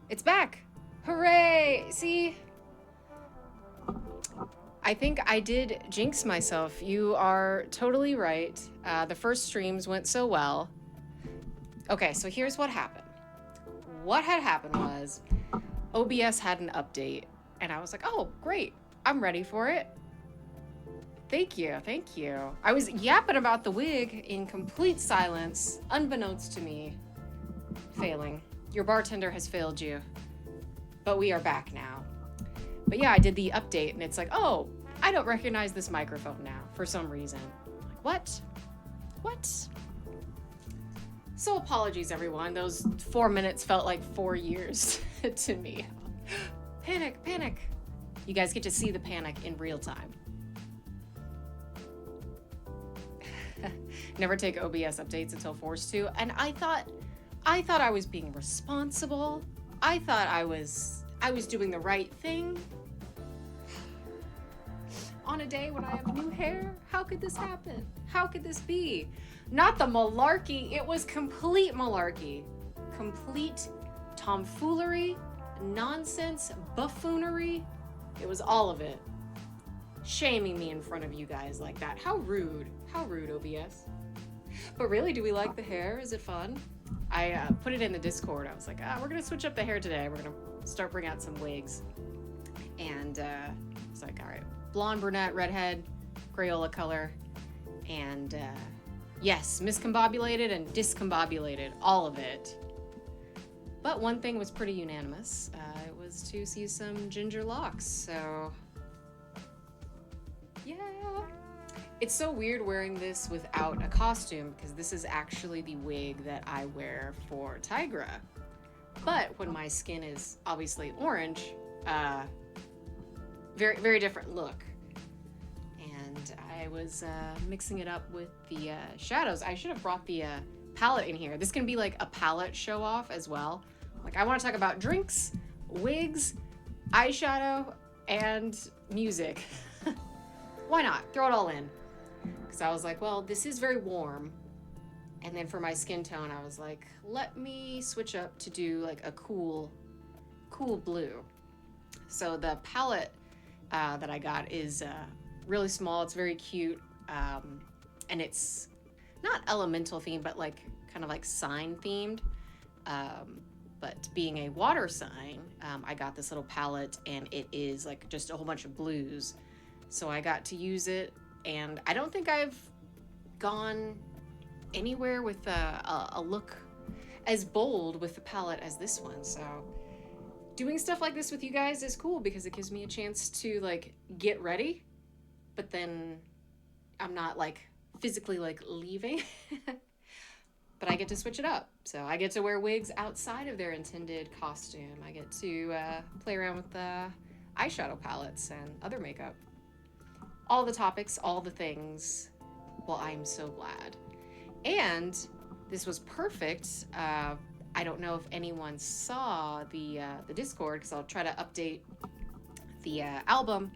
It's back. Hooray! See? I think I did jinx myself. You are totally right. The first streams went so well. Okay, so here's what happened. What had happened was OBS had an update, and I was like, oh, great. I'm ready for it. Thank you, thank you. I was yapping about the wig in complete silence, unbeknownst to me. Failing. Your bartender has failed you. But we are back now. But yeah, I did the update, and it's like, oh, I don't recognize this microphone now for some reason. Like, what? What? So apologies, everyone. Those 4 minutes felt like 4 years to me. Panic, panic. You guys get to see the panic in real time. Never take OBS updates until forced to, and I thought I was being responsible. I thought I was doing the right thing. On a day when I have new hair? How could this happen? How could this be? Not the malarkey. It was complete malarkey. Complete tomfoolery, nonsense, buffoonery. It was all of it. Shaming me in front of you guys like that. How rude. How rude, OBS. But really, do we like the hair? Is it fun? I put it in the Discord. I was like, we're going to switch up the hair today. We're going to start bringing out some wigs. And it's like, all right, blonde, brunette, redhead, Crayola color. And yes, miscombobulated and discombobulated, all of it. But one thing was pretty unanimous. It was to see some ginger locks. So yeah. It's so weird wearing this without a costume because this is actually the wig that I wear for Tigra. But when my skin is obviously orange, very, very different look. And I was mixing it up with the shadows. I should have brought the palette in here. This can be like a palette show off as well. Like I want to talk about drinks, wigs, eyeshadow, and music. Why not? Throw it all in. Because I was like, well, this is very warm. And then for my skin tone, I was like, let me switch up to do like a cool blue. So the palette that I got is really small. It's very cute. And it's not elemental themed, but like kind of like sign themed. But being a water sign, I got this little palette and it is like just a whole bunch of blues. So I got to use it, and I don't think I've gone anywhere with a look as bold with the palette as this one. So doing stuff like this with you guys is cool because it gives me a chance to like get ready, but then I'm not like physically like leaving. But I get to switch it up. So I get to wear wigs outside of their intended costume. I get to play around with the eyeshadow palettes and other makeup. All the topics, all the things. Well, I'm so glad. And this was perfect. I don't know if anyone saw the Discord, because I'll try to update the album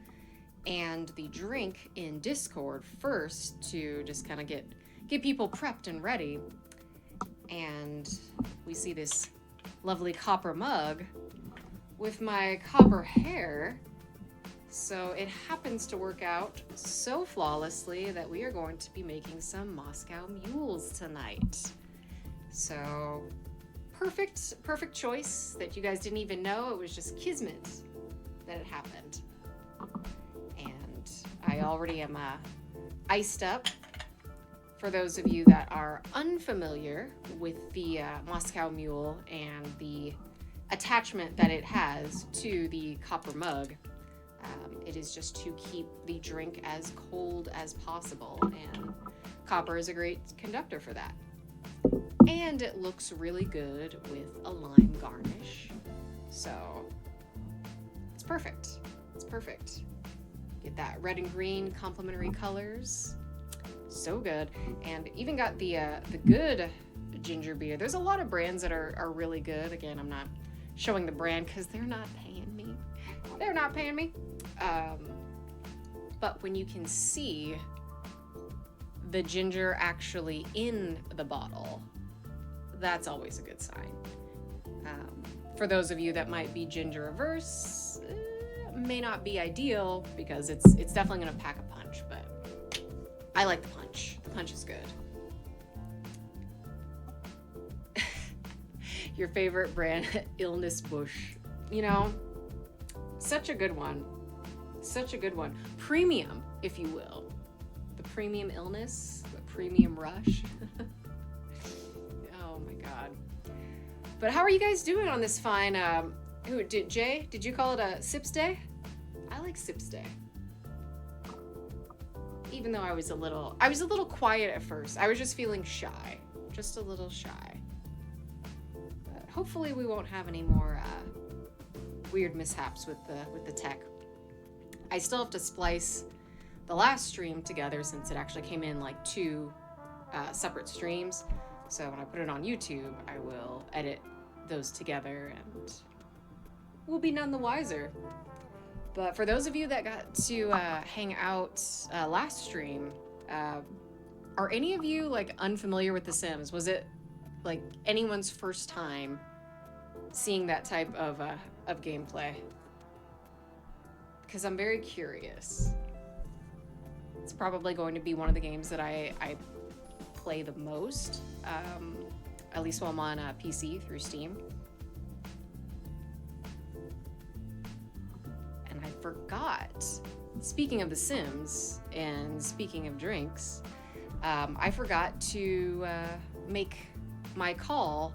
and the drink in Discord first to just kind of get people prepped and ready. And we see this lovely copper mug with my copper hair. So it happens to work out so flawlessly that we are going to be making some Moscow mules tonight. So perfect choice that you guys didn't even know. It was just kismet that it happened. And I already am iced up. For those of you that are unfamiliar with the Moscow Mule and the attachment that it has to the copper mug, it is just to keep the drink as cold as possible, and copper is a great conductor for that. And it looks really good with a lime garnish, so it's perfect. It's perfect. Get that red and green complementary colors. So good. And even got the good ginger beer. There's a lot of brands that are really good. Again, I'm not showing the brand because they're not paying me. They're not paying me. But when you can see the ginger actually in the bottle, that's always a good sign. for those of you that might be ginger averse, may not be ideal because it's definitely going to pack a punch, but I like the punch. The punch is good. Your favorite brand, Illness Bush. You know, such a good one. Such a good one. Premium, if you will. The premium illness, the premium rush. Oh my God. But how are you guys doing on this fine, Jay, did you call it a Sips Day? I like Sips Day. Even though I was a little quiet at first. I was just feeling shy. Just a little shy. But hopefully we won't have any more weird mishaps with the tech. I still have to splice the last stream together since it actually came in like 2 separate streams. So when I put it on YouTube, I will edit those together and we'll be none the wiser. But for those of you that got to hang out last stream, are any of you like unfamiliar with The Sims? Was it like anyone's first time seeing that type of gameplay? Because I'm very curious. It's probably going to be one of the games that I play the most, at least while I'm on PC through Steam. And I forgot, speaking of The Sims and speaking of drinks, I forgot to make my call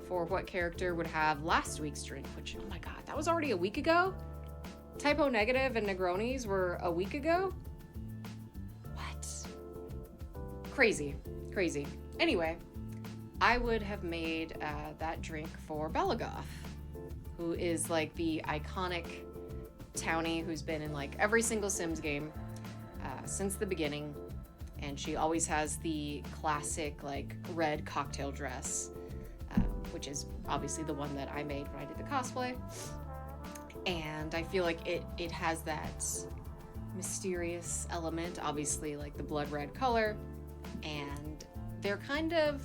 for what character would have last week's drink, which, oh my God, that was already a week ago? Typo Negative and Negronis were a week ago? What? Crazy. Anyway, I would have made that drink for Belagoth, who is like the iconic townie who's been in like every single Sims game since the beginning. And she always has the classic like red cocktail dress, which is obviously the one that I made when I did the cosplay. And I feel like it has that mysterious element, obviously like the blood red color, and they're kind of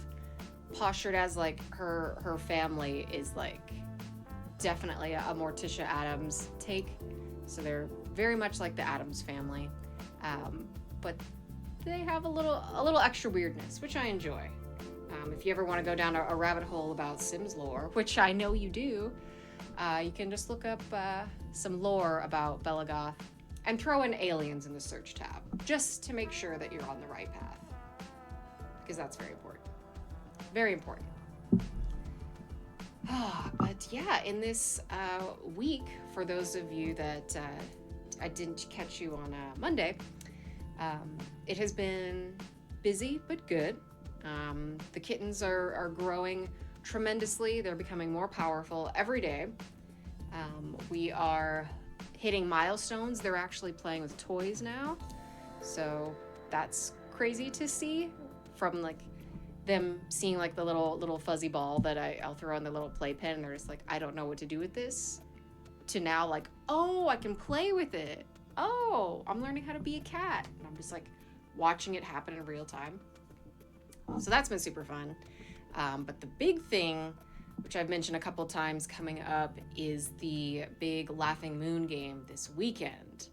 postured as like her family is like definitely a Morticia Addams take, so they're very much like the Addams family, but they have a little extra weirdness, which I enjoy. If you ever want to go down a rabbit hole about Sims lore, which I know you do, you can just look up some lore about Belagoth and throw in aliens in the search tab, just to make sure that you're on the right path, because that's very important. Very important. But yeah, in this week, for those of you that I didn't catch you on Monday, it has been busy but good. The kittens are growing tremendously. They're becoming more powerful every day. We are hitting milestones. They're actually playing with toys now, so that's crazy to see. From like them seeing like the little fuzzy ball that I'll throw in the little playpen, and they're just like, I don't know what to do with this, to now like, oh, I can play with it. Oh, I'm learning how to be a cat. And I'm just like watching it happen in real time. So that's been super fun. But the big thing, which I've mentioned a couple times coming up, is the big Laughing Moon game this weekend.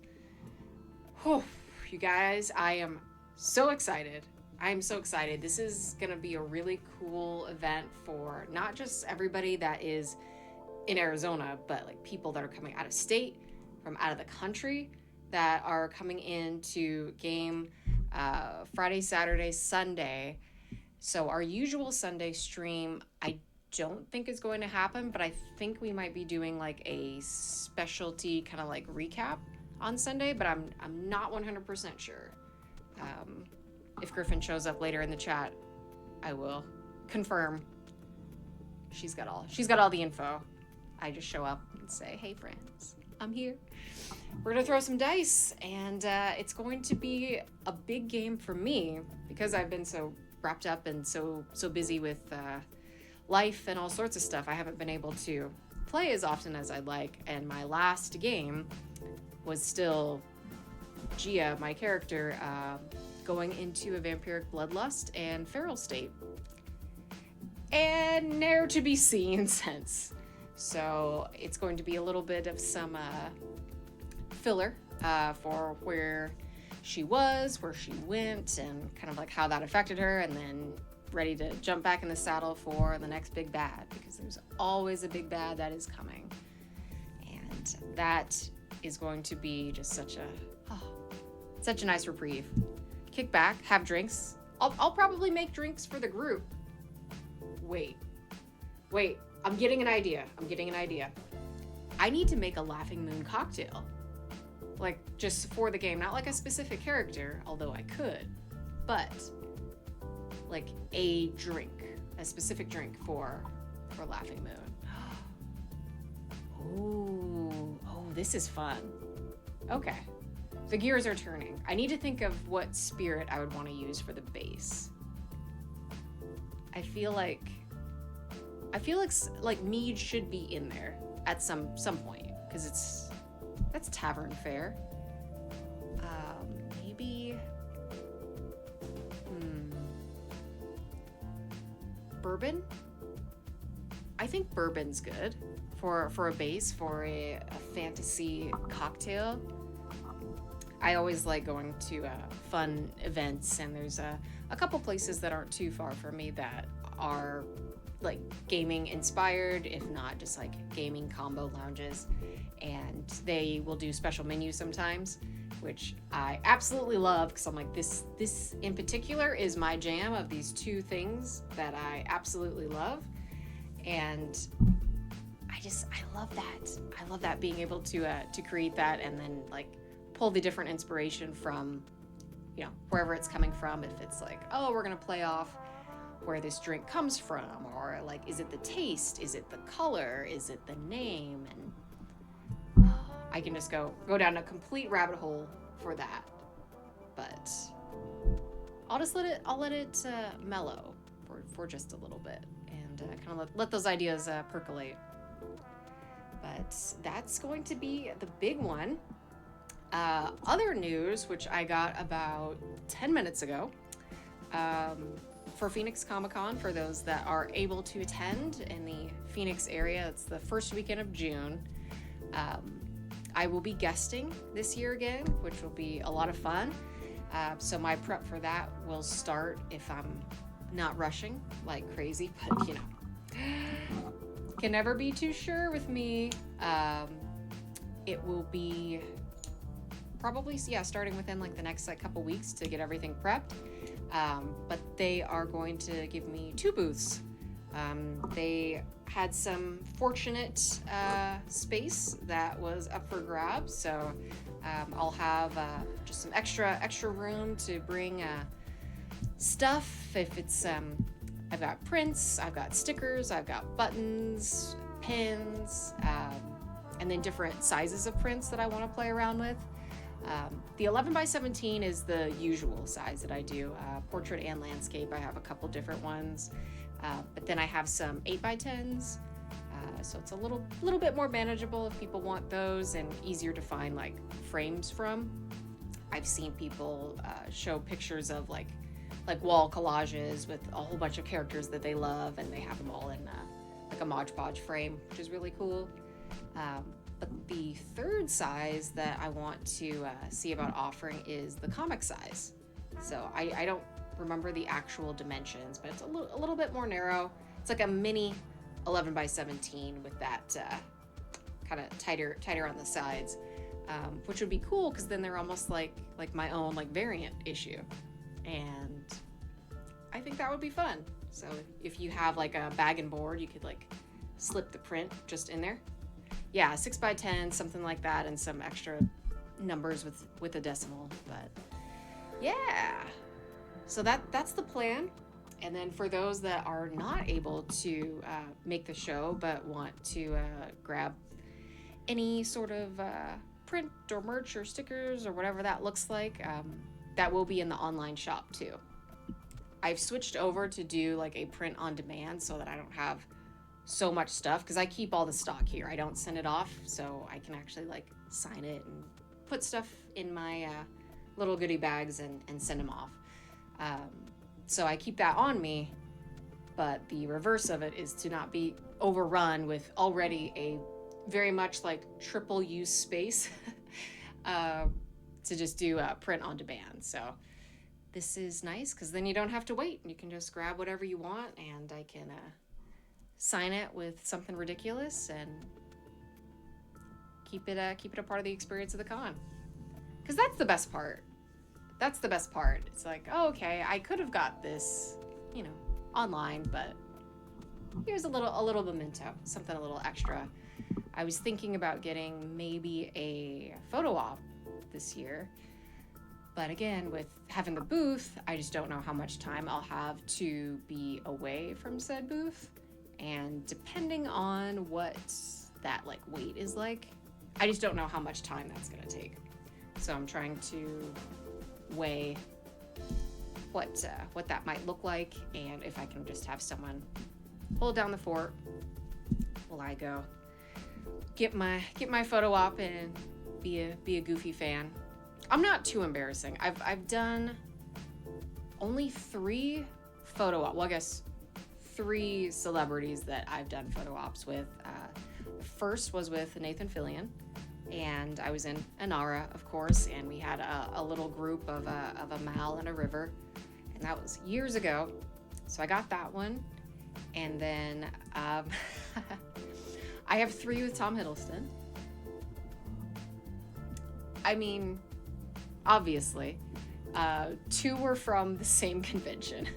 Whew, you guys, I am so excited. This is going to be a really cool event for not just everybody that is in Arizona, but like people that are coming out of state, from out of the country, that are coming into game Friday, Saturday, Sunday. So our usual Sunday stream, I don't think is going to happen, but I think we might be doing like a specialty kind of like recap on Sunday, but I'm not 100% sure. If Griffin shows up later in the chat, I will confirm. She's got all the info. I just show up and say, hey friends, I'm here. We're gonna throw some dice, and it's going to be a big game for me because I've been so wrapped up and so busy with life and all sorts of stuff. I haven't been able to play as often as I'd like, and my last game was still Gia, my character, going into a vampiric bloodlust and feral state, and ne'er to be seen since. So it's going to be a little bit of some filler for where she was, where she went, and kind of like how that affected her, and then ready to jump back in the saddle for the next big bad, because there's always a big bad that is coming. And that is going to be just such a nice reprieve. Kick back, have drinks. I'll probably make drinks for the group. Wait, I'm getting an idea. I need to make a Laughing Moon cocktail. Like, just for the game, not like a specific character, although I could, but like a specific drink for Laughing Moon. Oh, this is fun. Okay, the gears are turning. I need to think of what spirit I would want to use for the base. I feel like mead should be in there at some point, because that's tavern fare. Maybe bourbon. I think bourbon's good for a base for a fantasy cocktail. I always like going to fun events, and there's a couple places that aren't too far from me that are like gaming inspired, if not just like gaming combo lounges, and they will do special menus sometimes, which I absolutely love, because I'm like, this in particular is my jam of these two things that I absolutely love. And I love that. I love that, being able to create that and then like pull the different inspiration from, you know, wherever it's coming from. If it's like, oh, we're gonna play off where this drink comes from, or like, is it the taste, is it the color, is it the name, and I can just go down a complete rabbit hole for that. But I'll let it mellow for just a little bit, and kind of let those ideas percolate. But that's going to be the big one. Other news, which I got about 10 minutes ago, for Phoenix Comic-Con, for those that are able to attend in the Phoenix area. It's the first weekend of June. I will be guesting this year again, which will be a lot of fun. So my prep for that will start if I'm not rushing like crazy, but you know, can never be too sure with me. It will be probably, starting within like the next couple weeks to get everything prepped. But they are going to give me 2 booths. They had some fortunate space that was up for grabs, so I'll have just some extra room to bring stuff. If it's I've got prints, I've got stickers, I've got buttons, pins, and then different sizes of prints that I want to play around with. The 11x17 is the usual size that I do, portrait and landscape. I have a couple different ones, but then I have some 8x10s, so it's a little bit more manageable if people want those, and easier to find like frames from. I've seen people show pictures of like wall collages with a whole bunch of characters that they love, and they have them all in like a Mod Podge frame, which is really cool. But the third size that I want to see about offering is the comic size. So I don't remember the actual dimensions, but it's a little bit more narrow. It's like a mini 11x17 with that kind of tighter on the sides, which would be cool, because then they're almost like my own like variant issue, and I think that would be fun. So if you have like a bag and board, you could like slip the print just in there. Yeah, 6x10, something like that, and some extra numbers with a decimal. But yeah, so that's the plan. And then for those that are not able to make the show but want to grab any sort of print or merch or stickers or whatever that looks like, that will be in the online shop too. I've switched over to do like a print on demand so that I don't have so much stuff, because I keep all the stock here. I don't send it off, so I can actually like sign it and put stuff in my little goodie bags and send them off. So I keep that on me, but the reverse of it is to not be overrun with already a very much like triple use space to just do print on demand. So this is nice because then you don't have to wait. You can just grab whatever you want, and I can sign it with something ridiculous and keep it a part of the experience of the con. Because that's the best part. That's the best part. It's like, oh, okay, I could have got this, you know, online, but here's a little memento, something a little extra. I was thinking about getting maybe a photo op this year, but again, with having the booth, I just don't know how much time I'll have to be away from said booth, and depending on what that like wait is like, I just don't know how much time that's gonna take. So I'm trying to weigh what that might look like, and if I can just have someone hold down the fort while I go get my photo op and be a goofy fan. I'm not too embarrassing. I've done only 3 photo op. Well, I guess 3 celebrities that I've done photo ops with. The first was with Nathan Fillion, and I was in Anara, of course, and we had a little group of a Mal and a River, and that was years ago. So I got that one, and then I have 3 with Tom Hiddleston. I mean, obviously, 2 were from the same convention.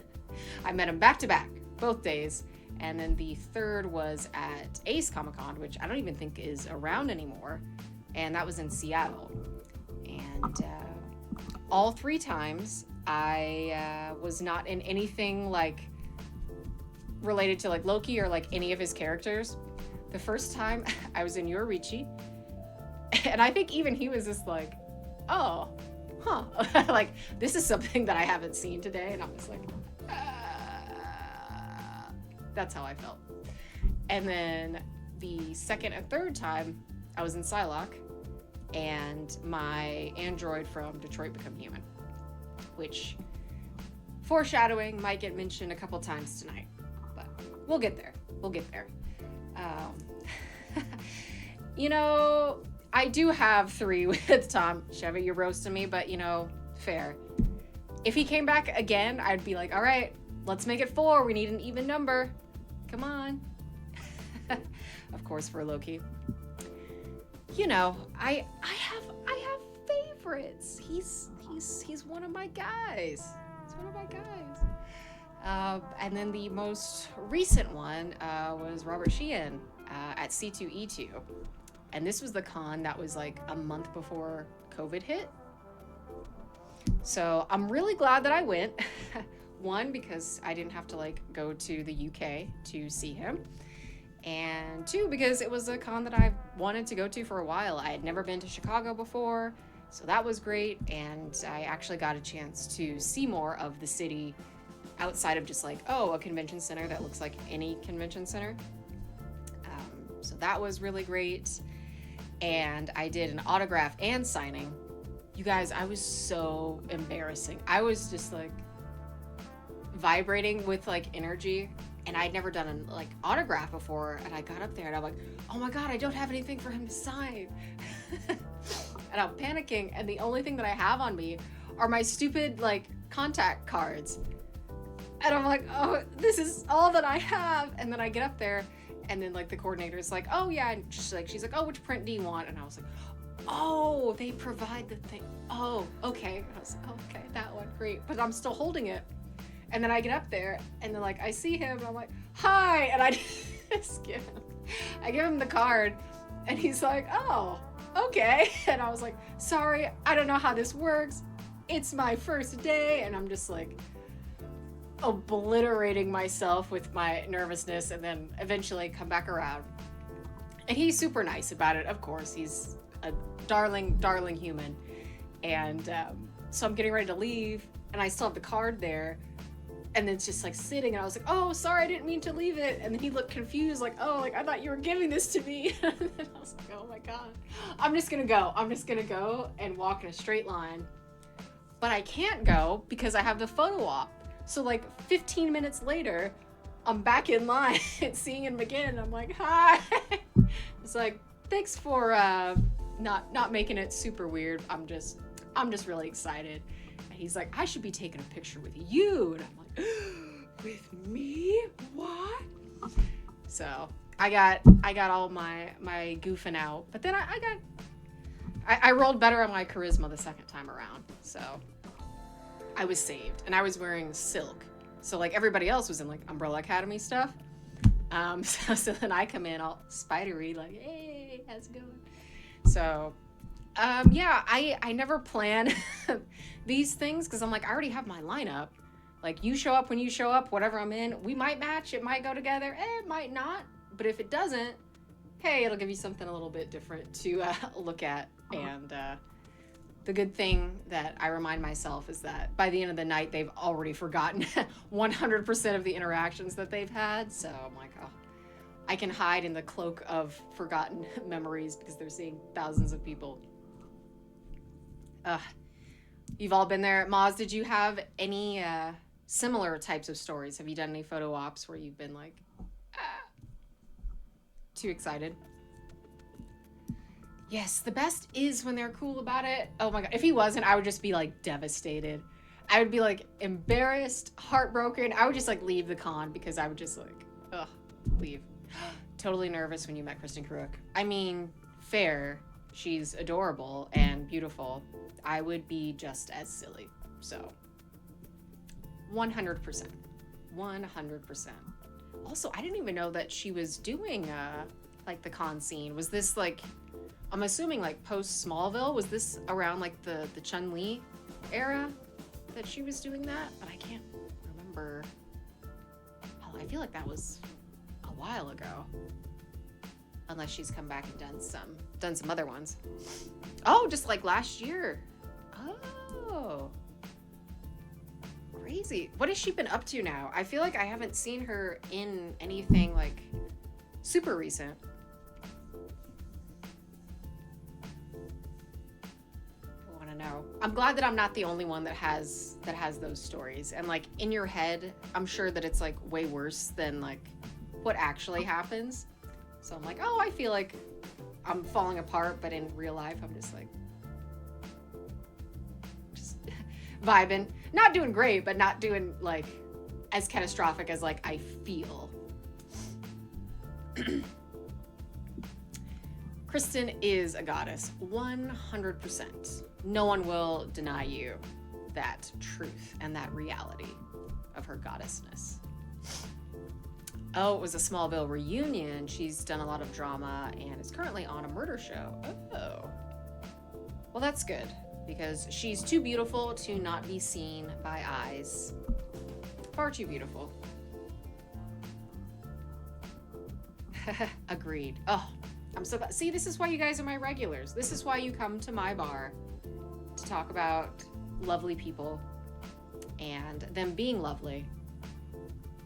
I met him back to back, both days. And then the 3rd was at Ace Comic-Con, which I don't even think is around anymore. And that was in Seattle. And all 3 times, I was not in anything like related to like Loki or like any of his characters. The first time I was in Yoruichi, and I think even he was just like, oh, huh. Like, this is something that I haven't seen today. And I was like, that's how I felt. And then the 2nd and 3rd time, I was in Psylocke, and my android from Detroit Become Human, which, foreshadowing, might get mentioned a couple times tonight, but we'll get there. We'll get there. You know, I do have 3 with Tom. Chevy, you're roasting me, but you know, fair. If he came back again, I'd be like, all right, let's make it 4. We need an even number. Come on. Of course, for Loki. You know, I have favorites. He's one of my guys. He's one of my guys. And then the most recent one was Robert Sheehan at C2E2. And this was the con that was like a month before COVID hit. So I'm really glad that I went. 1, because I didn't have to like go to the UK to see him. And 2, because it was a con that I wanted to go to for a while. I had never been to Chicago before, so that was great. And I actually got a chance to see more of the city outside of just like, oh, a convention center that looks like any convention center. So that was really great. And I did an autograph and signing. You guys, I was so embarrassing. I was just like vibrating with like energy, and I'd never done an like autograph before, and I got up there and I'm like, oh my god, I don't have anything for him to sign. And I'm panicking, and the only thing that I have on me are my stupid like contact cards, and I'm like, oh, this is all that I have. And then I get up there, and then like the coordinator is like, oh yeah, and she's like, oh, which print do you want? And I was like, oh, they provide the thing. Oh, okay. And I was like, oh, okay, that one, great. But I'm still holding it. And then I get up there, and then like I see him, and I'm like, hi, and I just give him the card, and he's like, oh, okay. And I was like, sorry, I don't know how this works. It's my first day, and I'm just like obliterating myself with my nervousness, and then eventually come back around. And he's super nice about it, of course. He's a darling human. And so I'm getting ready to leave, and I still have the card there. And then it's just like sitting, and I was like, oh, sorry, I didn't mean to leave it. And then he looked confused, like, oh, like I thought you were giving this to me. And then I was like, oh my god, I'm just gonna go and walk in a straight line. But I can't go because I have the photo op. So like 15 minutes later, I'm back in line seeing him again. I'm like, hi. It's like, thanks for not making it super weird. I'm just really excited. And he's like, I should be taking a picture with you. And I'm like, with me? What? So I got all my goofing out, but then I rolled better on my charisma the second time around. So I was saved, and I was wearing silk. So like everybody else was in like Umbrella Academy stuff. So then I come in all spidery, like, hey, how's it going? So yeah, I never plan these things because I'm like, I already have my lineup. Like, you show up when you show up, whatever I'm in, we might match, it might go together, it might not. But if it doesn't, hey, it'll give you something a little bit different to look at. And the good thing that I remind myself is that by the end of the night, they've already forgotten 100% of the interactions that they've had. So I'm like, oh, I can hide in the cloak of forgotten memories because they're seeing thousands of people. You've all been there. Maz, did you have any similar types of stories? Have you done any photo ops where you've been like, too excited? Yes, the best is when they're cool about it. Oh my God. If he wasn't, I would just be like devastated. I would be like embarrassed, heartbroken. I would just like leave the con because I would just like, leave. Totally nervous when you met Kristen Kruk. I mean, fair. She's adorable and beautiful. I would be just as silly. So 100%. 100%. Also, I didn't even know that she was doing like the con scene. Was this like, I'm assuming like post Smallville? Was this around like the Chun-Li era that she was doing that? But I can't remember. Oh, I feel like that was a while ago. Unless she's come back and done some other ones. Oh, just like last year. Oh. Crazy. What has she been up to now? I feel like I haven't seen her in anything like super recent. I want to know. I'm glad that I'm not the only one that has those stories. And like in your head, I'm sure that it's like way worse than like what actually happens. So I'm like, oh, I feel like I'm falling apart, but in real life, I'm just like, just vibing. Not doing great, but not doing like as catastrophic as like I feel. Kristen is a goddess, 100%. No one will deny you that truth and that reality of her goddessness. Oh, it was a Smallville reunion. She's done a lot of drama and is currently on a murder show. Oh. Well, that's good because she's too beautiful to not be seen by eyes. Far too beautiful. Agreed. Oh, I'm so glad. See, this is why you guys are my regulars. This is why you come to my bar to talk about lovely people and them being lovely.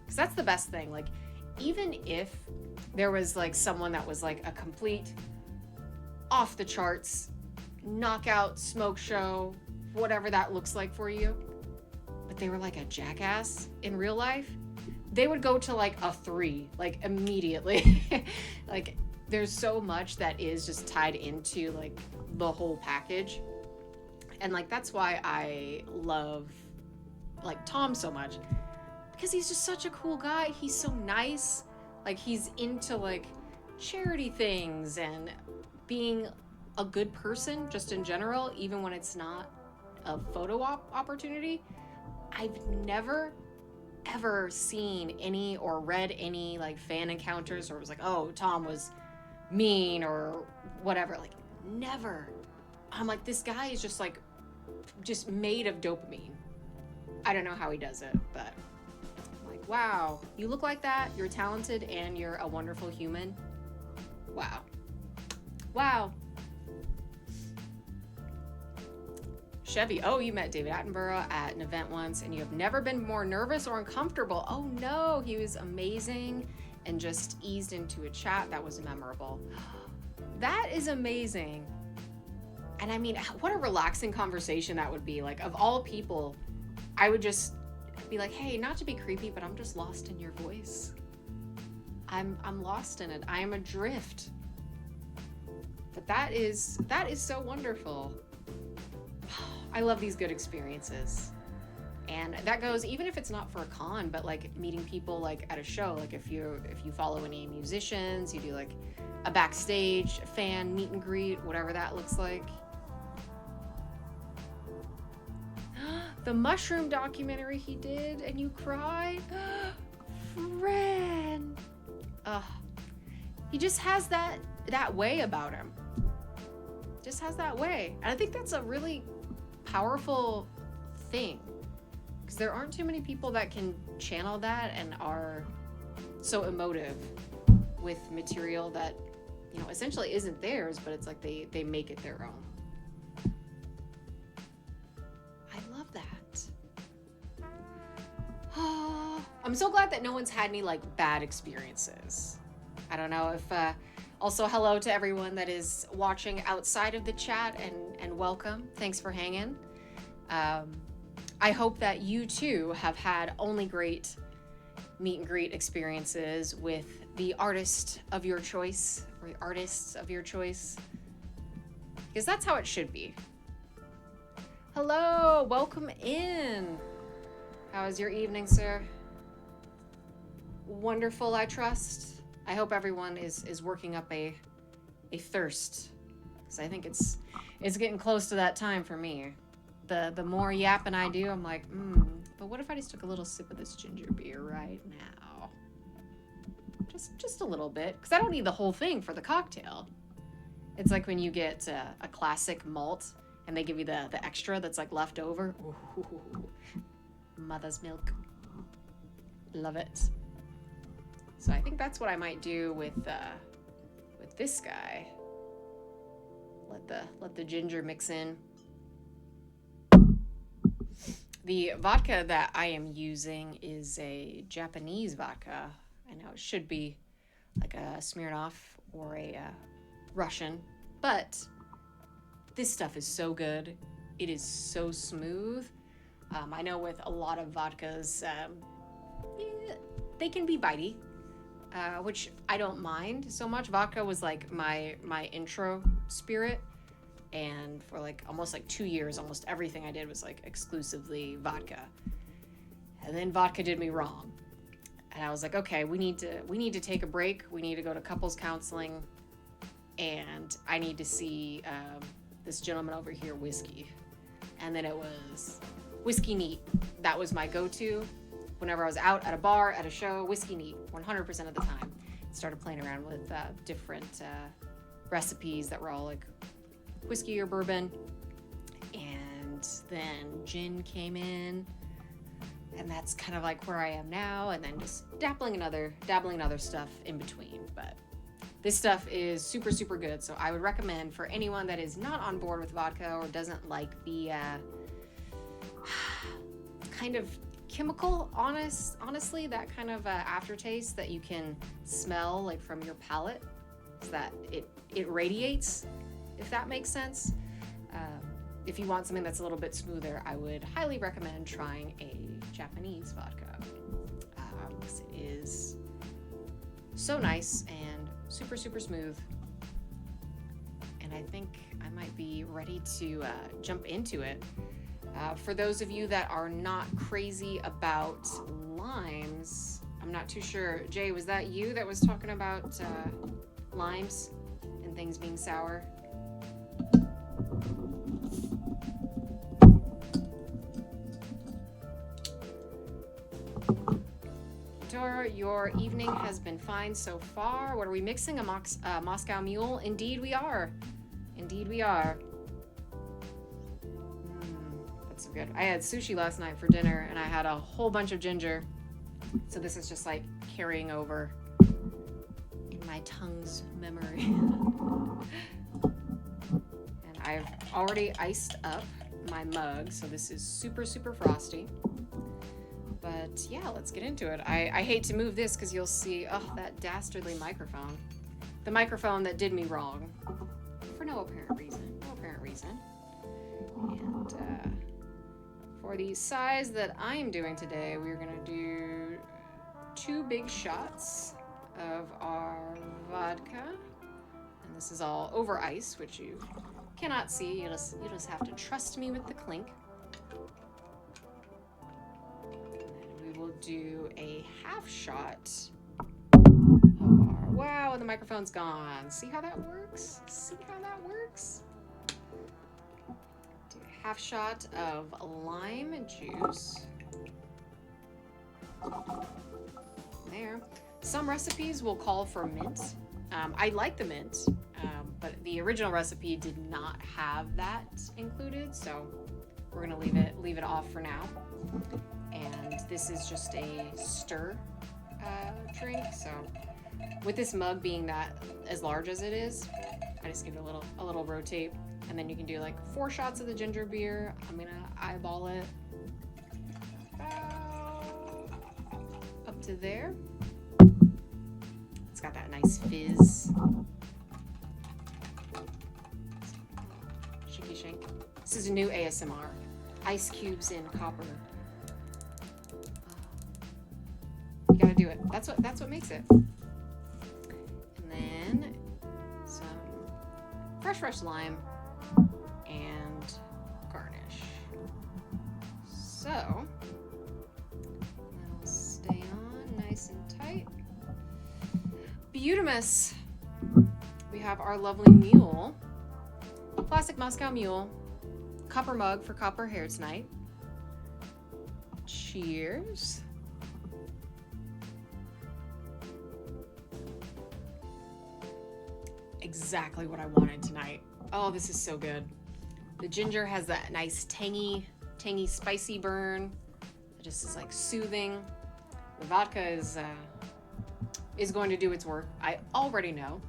Because that's the best thing. Like, even if there was like someone that was like a complete off the charts knockout smoke show, whatever that looks like for you, but they were like a jackass in real life, they would go to like a 3 like immediately. Like there's so much that is just tied into like the whole package. And like that's why I love like Tom so much. Because he's just such a cool guy. He's so nice. Like, he's into, like, charity things and being a good person, just in general, even when it's not a photo opportunity. I've never, ever seen any or read any, like, fan encounters or it was like, oh, Tom was mean or whatever. Like, never. I'm like, this guy is just, like, just made of dopamine. I don't know how he does it, but... wow, you look like that, you're talented, and you're a wonderful human. Wow. Wow. Chevy, oh, you met David Attenborough at an event once, and you have never been more nervous or uncomfortable. Oh no, he was amazing, and just eased into a chat that was memorable. That is amazing. And I mean, what a relaxing conversation that would be. Like, of all people, I would just be like, hey, not to be creepy, but I'm just lost in your voice. I'm lost in it. I am adrift. But that is so wonderful. I love these good experiences. And that goes even if it's not for a con, but like meeting people like at a show. Like if you follow any musicians, you do like a backstage fan meet and greet, whatever that looks like. The mushroom documentary he did, and you cried. Friend. He just has that way about him. Just has that way. And I think that's a really powerful thing. Because there aren't too many people that can channel that and are so emotive with material that, you know, essentially isn't theirs, but it's like they make it their own. I love that. I'm so glad that no one's had any like bad experiences. I don't know if also hello to everyone that is watching outside of the chat, and welcome. Thanks for hanging. I hope that you too have had only great meet and greet experiences with the artist of your choice, or the artists of your choice, because that's how it should be. Hello, welcome in. How is your evening, sir? Wonderful, I trust. I hope everyone is working up a thirst, because I think it's getting close to that time for me. The more yapping I do, I'm like, but what if I just took a little sip of this ginger beer right now? Just a little bit, because I don't need the whole thing for the cocktail. It's like when you get a classic malt and they give you the extra that's like left over. Ooh, mother's milk. Love it. So I think that's what I might do with this guy. Let the ginger mix in. The vodka that I am using is a Japanese vodka. I know it should be like a Smirnoff or a Russian, but this stuff is so good. It is so smooth. I know with a lot of vodkas, they can be bitey, which I don't mind so much. Vodka was like my intro spirit. And for like almost like 2 years, almost everything I did was like exclusively vodka. And then vodka did me wrong. And I was like, okay, we need to take a break. We need to go to couples counseling. And I need to see this gentleman over here, whiskey. And then it was whiskey neat. That was my go-to. Whenever I was out at a bar, at a show, whiskey neat, 100% of the time. Started playing around with different recipes that were all like whiskey or bourbon, and then gin came in, and that's kind of like where I am now, and then just dabbling in other stuff in between. But this stuff is super, super good, so I would recommend for anyone that is not on board with vodka or doesn't like the kind of chemical, honestly, that kind of aftertaste that you can smell like from your palate, so that it radiates, if that makes sense. If you want something that's a little bit smoother, I would highly recommend trying a Japanese vodka. This is so nice and super, super smooth. And I think I might be ready to jump into it. For those of you that are not crazy about limes, I'm not too sure. Jay, was that you that was talking about limes and things being sour? Dora, your evening has been fine so far. What are we mixing? A Moscow Mule? Indeed we are. Indeed we are. That's so good. I had sushi last night for dinner, and I had a whole bunch of ginger. So this is just like carrying over in my tongue's memory. And I've already iced up my mug, so this is super, super frosty. But yeah, let's get into it. I hate to move this because you'll see, that dastardly microphone. The microphone that did me wrong. For no apparent reason. And For the size that I'm doing today, we're gonna do 2 big shots of our vodka. And this is all over ice, which you cannot see. You just have to trust me with the clink. And we will do a half shot of our... Wow, and the microphone's gone. See how that works? See how that works? Do a half shot of lime juice. There. Some recipes will call for mint. I like the mint, but the original recipe did not have that included, so we're gonna leave it off for now. And this is just a stir drink. So with this mug being that as large as it is, I just give it a little rotate, and then you can do like 4 shots of the ginger beer. I'm gonna eyeball it up to there. It's got that nice fizz. Shaky shake. This is a new ASMR. Ice cubes in copper. You gotta do it. That's what makes it. And then some fresh lime and garnish. So that'll stay on nice and tight. Beautimus. We have our lovely Mule, classic Moscow Mule, copper mug for copper hair tonight. Cheers. Exactly what I wanted tonight. Oh, this is so good. The ginger has that nice tangy, spicy burn. It just is like soothing. The vodka is going to do its work. I already know,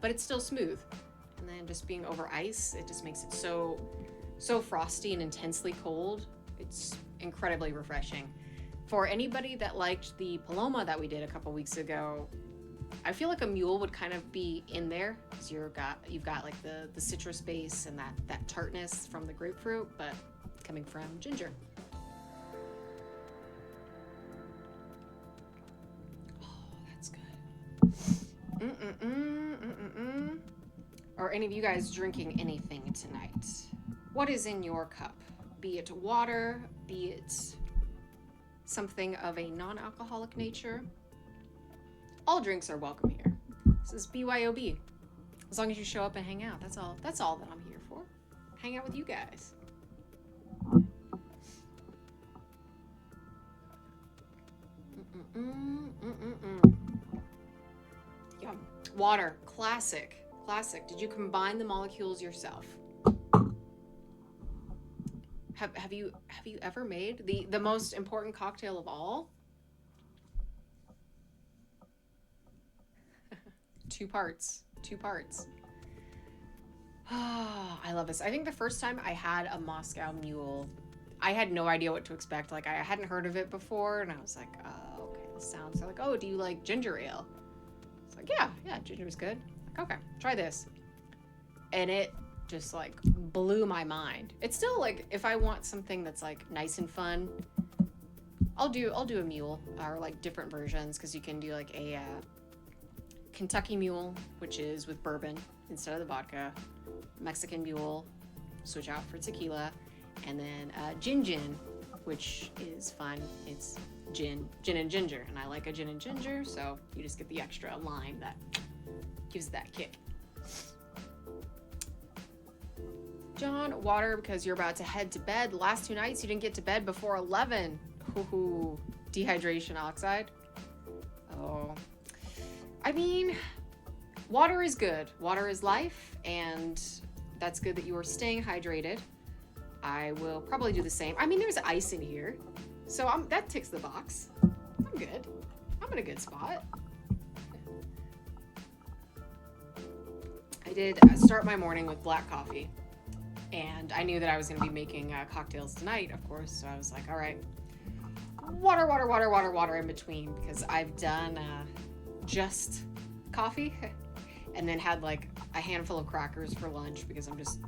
but it's still smooth. And then just being over ice, it just makes it so frosty and intensely cold. It's incredibly refreshing. For anybody that liked the Paloma that we did a couple weeks ago, I feel like a Mule would kind of be in there, because you've got like the citrus base and that tartness from the grapefruit, but coming from ginger. Are any of you guys drinking anything tonight? What is in your cup? Be it water, be it something of a non-alcoholic nature. All drinks are welcome here. This is BYOB. As long as you show up and hang out, that's all that I'm here for. Hang out with you guys. Yum. Water, classic. Did you combine the molecules yourself? Have you ever made the most important cocktail of all? 2 parts. Oh, I love this. I think the first time I had a Moscow Mule, I had no idea what to expect. Like, I hadn't heard of it before, and I was like, oh, okay, this sounds like, oh, do you like ginger ale? It's like, yeah, ginger's good. Like, okay, try this. And it just like blew my mind. It's still like, if I want something that's like nice and fun, I'll do a Mule, or like different versions, because you can do like a Kentucky Mule, which is with bourbon instead of the vodka. Mexican Mule, switch out for tequila. And then gin, which is fun. It's gin and ginger, and I like a gin and ginger, so you just get the extra lime that gives that kick. John, water because you're about to head to bed. The last 2 nights you didn't get to bed before 11. Ooh, dehydration oxide. Oh, I mean, water is good. Water is life, and that's good that you are staying hydrated. I will probably do the same. I mean, there's ice in here, so that ticks the box. I'm good. I'm in a good spot. I did start my morning with black coffee, and I knew that I was going to be making cocktails tonight, of course, so I was like, all right, water in between, because I've done just coffee and then had like a handful of crackers for lunch because I'm just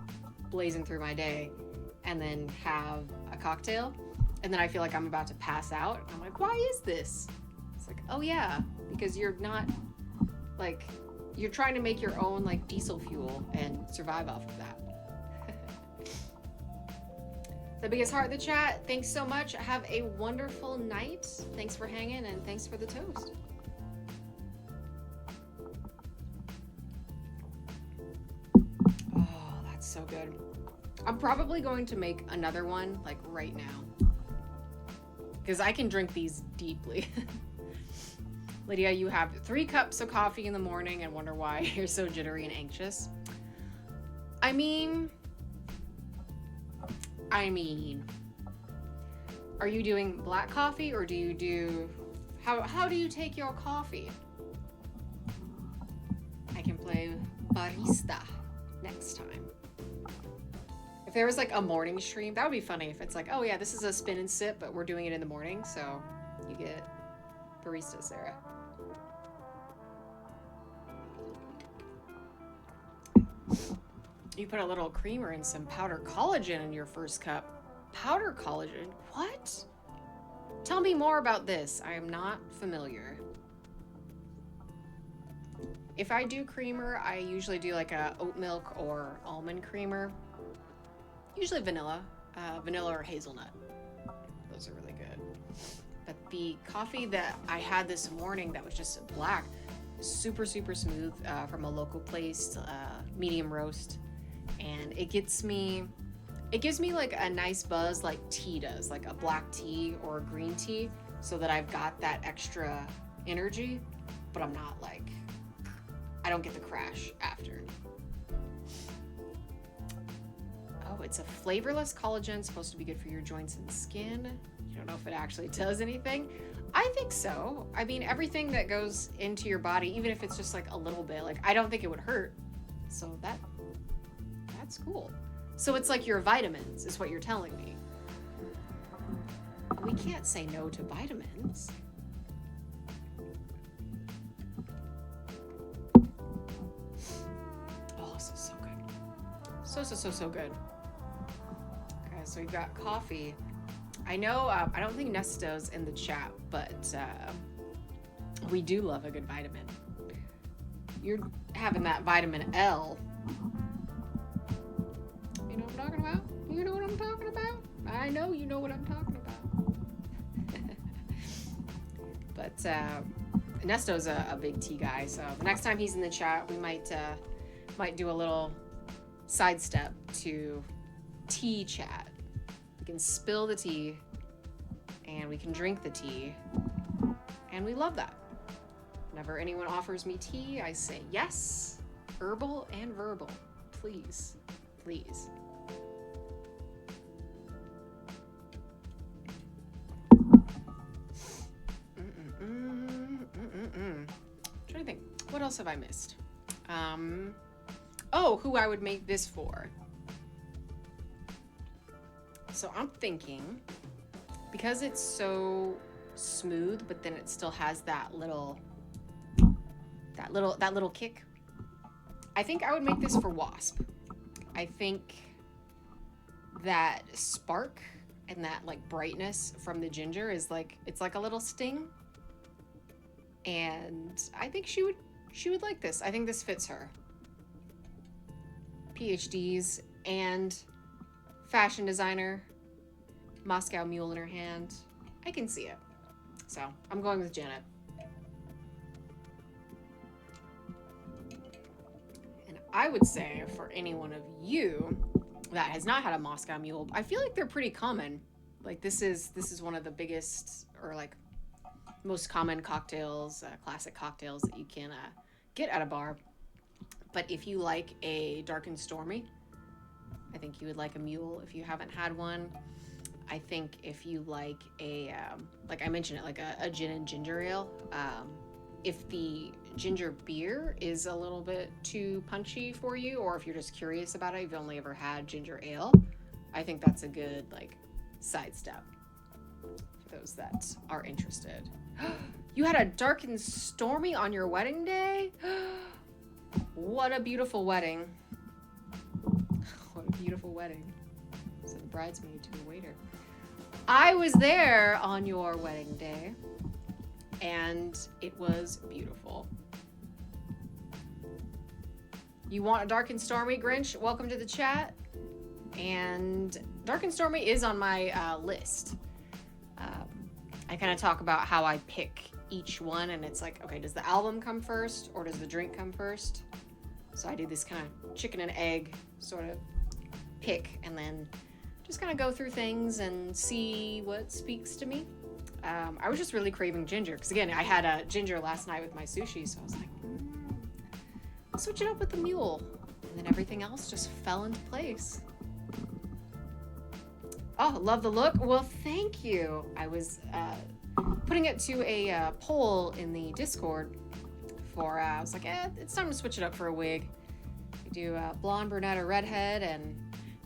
blazing through my day. and then have a cocktail, and then I feel like I'm about to pass out. I'm like, why is this? It's like, oh yeah, because you're not, like, you're trying to make your own, like, diesel fuel and survive off of that. The biggest heart in the chat, thanks so much. Have a wonderful night. Thanks for hanging, and thanks for the toast. Oh, that's so good. I'm probably going to make another one, like, right now, because I can drink these deeply. Lydia, you have 3 cups of coffee in the morning and wonder why you're so jittery and anxious. I mean, are you doing black coffee, or do you do, how do you take your coffee? I can play barista next time. If there was like a morning stream, that would be funny. If it's like, oh yeah, this is a spin and sip, but we're doing it in the morning, so you get barista Sarah. You put a little creamer and some powdered collagen in your first cup. Powder collagen? What? Tell me more about this. I am not familiar. If I do creamer, I usually do like a oat milk or almond creamer. Usually vanilla. Vanilla or hazelnut. Those are really good. But the coffee that I had this morning that was just black, super, super smooth, from a local place, medium roast. And it gives me like a nice buzz like tea does, like a black tea or a green tea, so that I've got that extra energy, but I'm not like, I don't get the crash after. Oh, it's a flavorless collagen, supposed to be good for your joints and skin. You don't know if it actually does anything. I think so. I mean, everything that goes into your body, even if it's just like a little bit, like I don't think it would hurt. So that's cool. So it's like your vitamins, is what you're telling me. We can't say no to vitamins. Oh, this is so good. So good. Okay, so we've got coffee. I know, I don't think Nesto's in the chat, but we do love a good vitamin. You're having that vitamin L. You know what I'm talking about? You know what I'm talking about? I know you know what I'm talking about. But Nesto's a big tea guy, so the next time he's in the chat, we might do a little sidestep to tea chat. We can spill the tea, and we can drink the tea, and we love that. Whenever anyone offers me tea, I say yes, herbal and verbal, please, please. I'm trying to think, what else have I missed? Oh, who I would make this for. So I'm thinking, because it's so smooth, but then it still has that little kick. I think I would make this for Wasp. I think that spark and that like brightness from the ginger is like, it's like a little sting. And I think she would like this. I think this fits her. PhDs and fashion designer, Moscow Mule in her hand. I can see it. So I'm going with Janet. And I would say for any one of you that has not had a Moscow Mule, I feel like they're pretty common. Like this is one of the biggest, or like most common cocktails, classic cocktails that you can get at a bar. But if you like a dark and stormy, I think you would like a Mule if you haven't had one. I think if you like a, like I mentioned it, like a gin and ginger ale, if the ginger beer is a little bit too punchy for you, or if you're just curious about it, you've only ever had ginger ale, I think that's a good like sidestep for those that are interested. You had a dark and stormy on your wedding day? What a beautiful wedding. What a beautiful wedding. Said the bridesmaid to the waiter. I was there on your wedding day, and it was beautiful. You want a dark and stormy, Grinch? Welcome to the chat. And dark and stormy is on my list. I kind of talk about how I pick each one, and it's like, okay, does the album come first or does the drink come first? So I do this kind of chicken and egg sort of pick, and then just kind of go through things and see what speaks to me. I was just really craving ginger because, again, I had a ginger last night with my sushi, so I was like, I'll switch it up with the Mule, and then everything else just fell into place. Oh, love the look. Well, thank you. I was putting it to a poll in the Discord for, I was like, it's time to switch it up for a wig. We do blonde, brunette, or redhead, and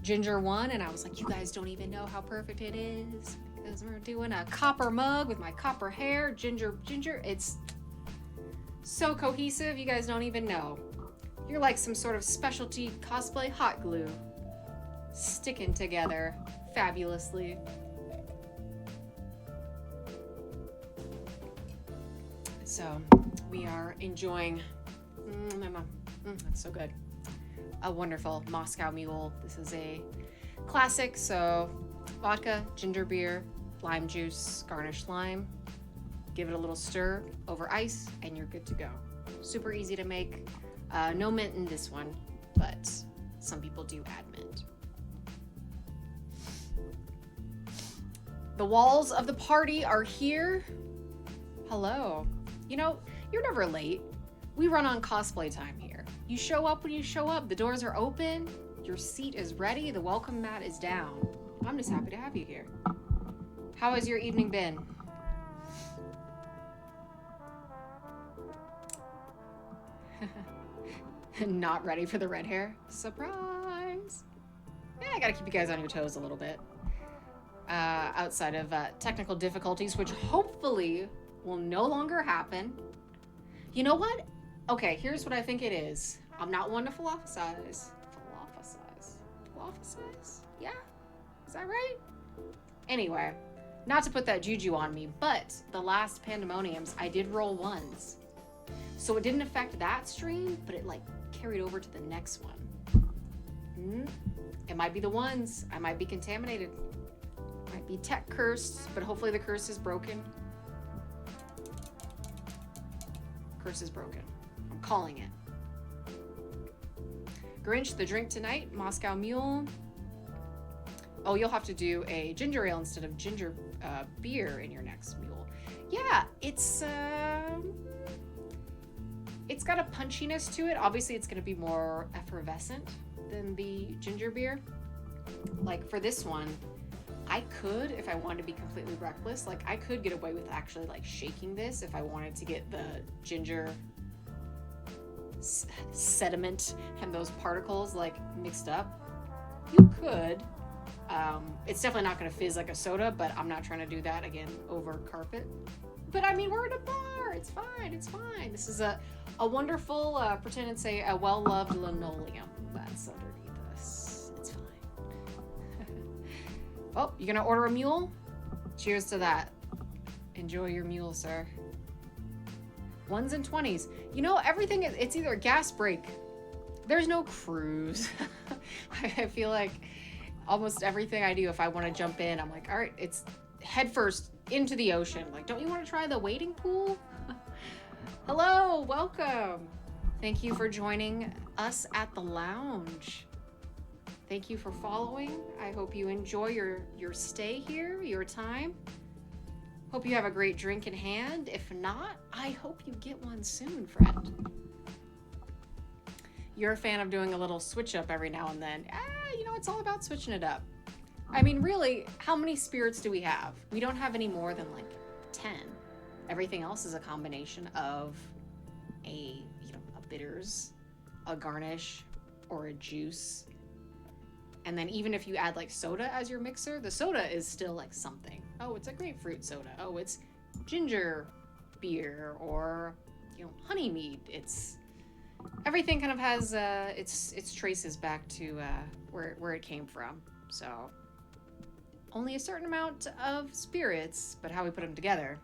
ginger one, and I was like, you guys don't even know how perfect it is because we're doing a copper mug with my copper hair, ginger. It's so cohesive, you guys don't even know. You're like some sort of specialty cosplay hot glue, sticking together fabulously. So we are enjoying, that's so good, a wonderful Moscow Mule. This is a classic, so vodka, ginger beer, lime juice, garnished lime. Give it a little stir over ice, and you're good to go. Super easy to make. No mint in this one, but some people do add mint. The walls of the party are here. Hello. You know, you're never late. We run on cosplay time here. You show up when you show up. The doors are open. Your seat is ready. The welcome mat is down. I'm just happy to have you here. How has your evening been? Not ready for the red hair? Surprise! Yeah, I gotta keep you guys on your toes a little bit. Outside of technical difficulties, which hopefully will no longer happen. You know what? Okay, here's what I think it is. I'm not one to philosophize. Philosophize? Yeah? Is that right? Anyway, not to put that juju on me, but the last Pandemoniums, I did roll ones. So it didn't affect that stream, but it like carried over to the next one. It might be the ones. I might be contaminated. Might be tech cursed, but hopefully the curse is broken. Curse is broken. I'm calling it. Grinch, the drink tonight, Moscow Mule. Oh, you'll have to do a ginger ale instead of ginger beer in your next Mule. Yeah, it's got a punchiness to it. Obviously, it's going to be more effervescent than the ginger beer. Like for this one, I could, if I wanted to be completely reckless, like I could get away with actually like shaking this if I wanted to get the ginger sediment and those particles like mixed up. You could. It's definitely not going to fizz like a soda, but I'm not trying to do that again over carpet. But I mean, we're in a bar. It's fine. It's fine. This is a wonderful, pretend and say a well-loved linoleum that's underneath us. It's fine. Oh, you gonna order a Mule? Cheers to that. Enjoy your Mule, sir. 1s and 20s. You know, everything is, it's either a gas break. There's no cruise. I feel like almost everything I do, if I want to jump in, I'm like, all right, it's head first into the ocean. Like, don't you want to try the wading pool? Hello, welcome. Thank you for joining us at the lounge. Thank you for following. I hope you enjoy your stay here, your time. Hope you have a great drink in hand. If not, I hope you get one soon, friend. You're a fan of doing a little switch up every now and then. You know, it's all about switching it up. I mean, really, how many spirits do we have? We don't have any more than like 10. Everything else is a combination of a bitters, a garnish, or a juice. And then even if you add like soda as your mixer, the soda is still like something. Oh, it's a grapefruit soda. Oh, it's ginger beer, or honey mead. It's everything kind of has its traces back to where it came from. So only a certain amount of spirits, but how we put them together.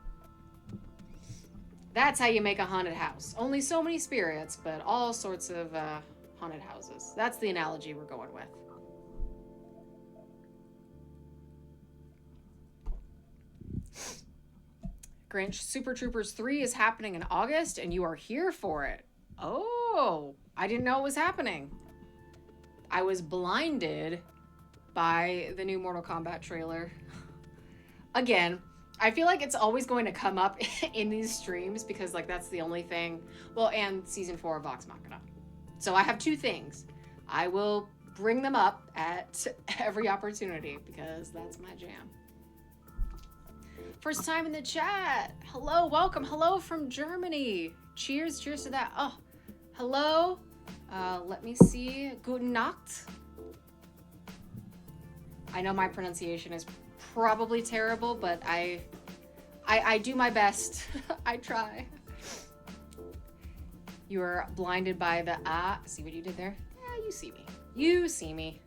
That's how you make a haunted house. Only so many spirits, but all sorts of haunted houses. That's the analogy we're going with. Grinch, Super Troopers 3 is happening in August, and you are here for it. Oh, I didn't know it was happening. I was blinded by the new Mortal Kombat trailer. Again, I feel like it's always going to come up in these streams because, like, that's the only thing. Well, and season 4 of Vox Machina. So I have two things. I will bring them up at every opportunity because that's my jam. First time in the chat. Hello, welcome. Hello from Germany. Cheers, cheers to that. Oh, hello. Let me see. Guten Nacht. I know my pronunciation is probably terrible, but I do my best. I try. You are blinded by the see what you did there? Yeah, you see me. You see me.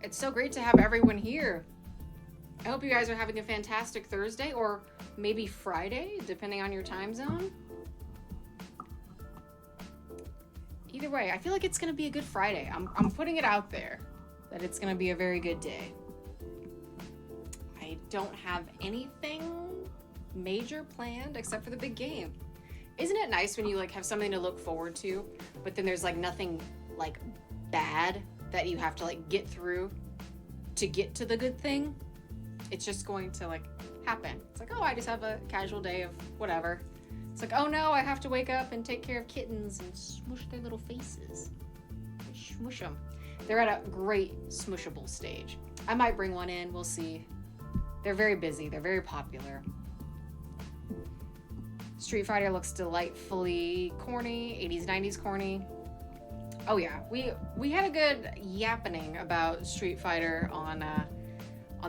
It's so great to have everyone here. I hope you guys are having a fantastic Thursday or maybe Friday, depending on your time zone. Either way, I feel like it's going to be a good Friday. I'm putting it out there that it's going to be a very good day. I don't have anything major planned except for the big game. Isn't it nice when you like have something to look forward to, but then there's like nothing like bad that you have to like get through to get to the good thing? It's just going to like happen. It's like, oh, I just have a casual day of whatever. It's like, oh no, I have to wake up and take care of kittens and smush their little faces. Smush them. They're at a great smushable stage. I might bring one in, we'll see. They're very busy, they're very popular. Street Fighter looks delightfully corny, 80s, 90s corny. Oh yeah, we had a good yappening about Street Fighter on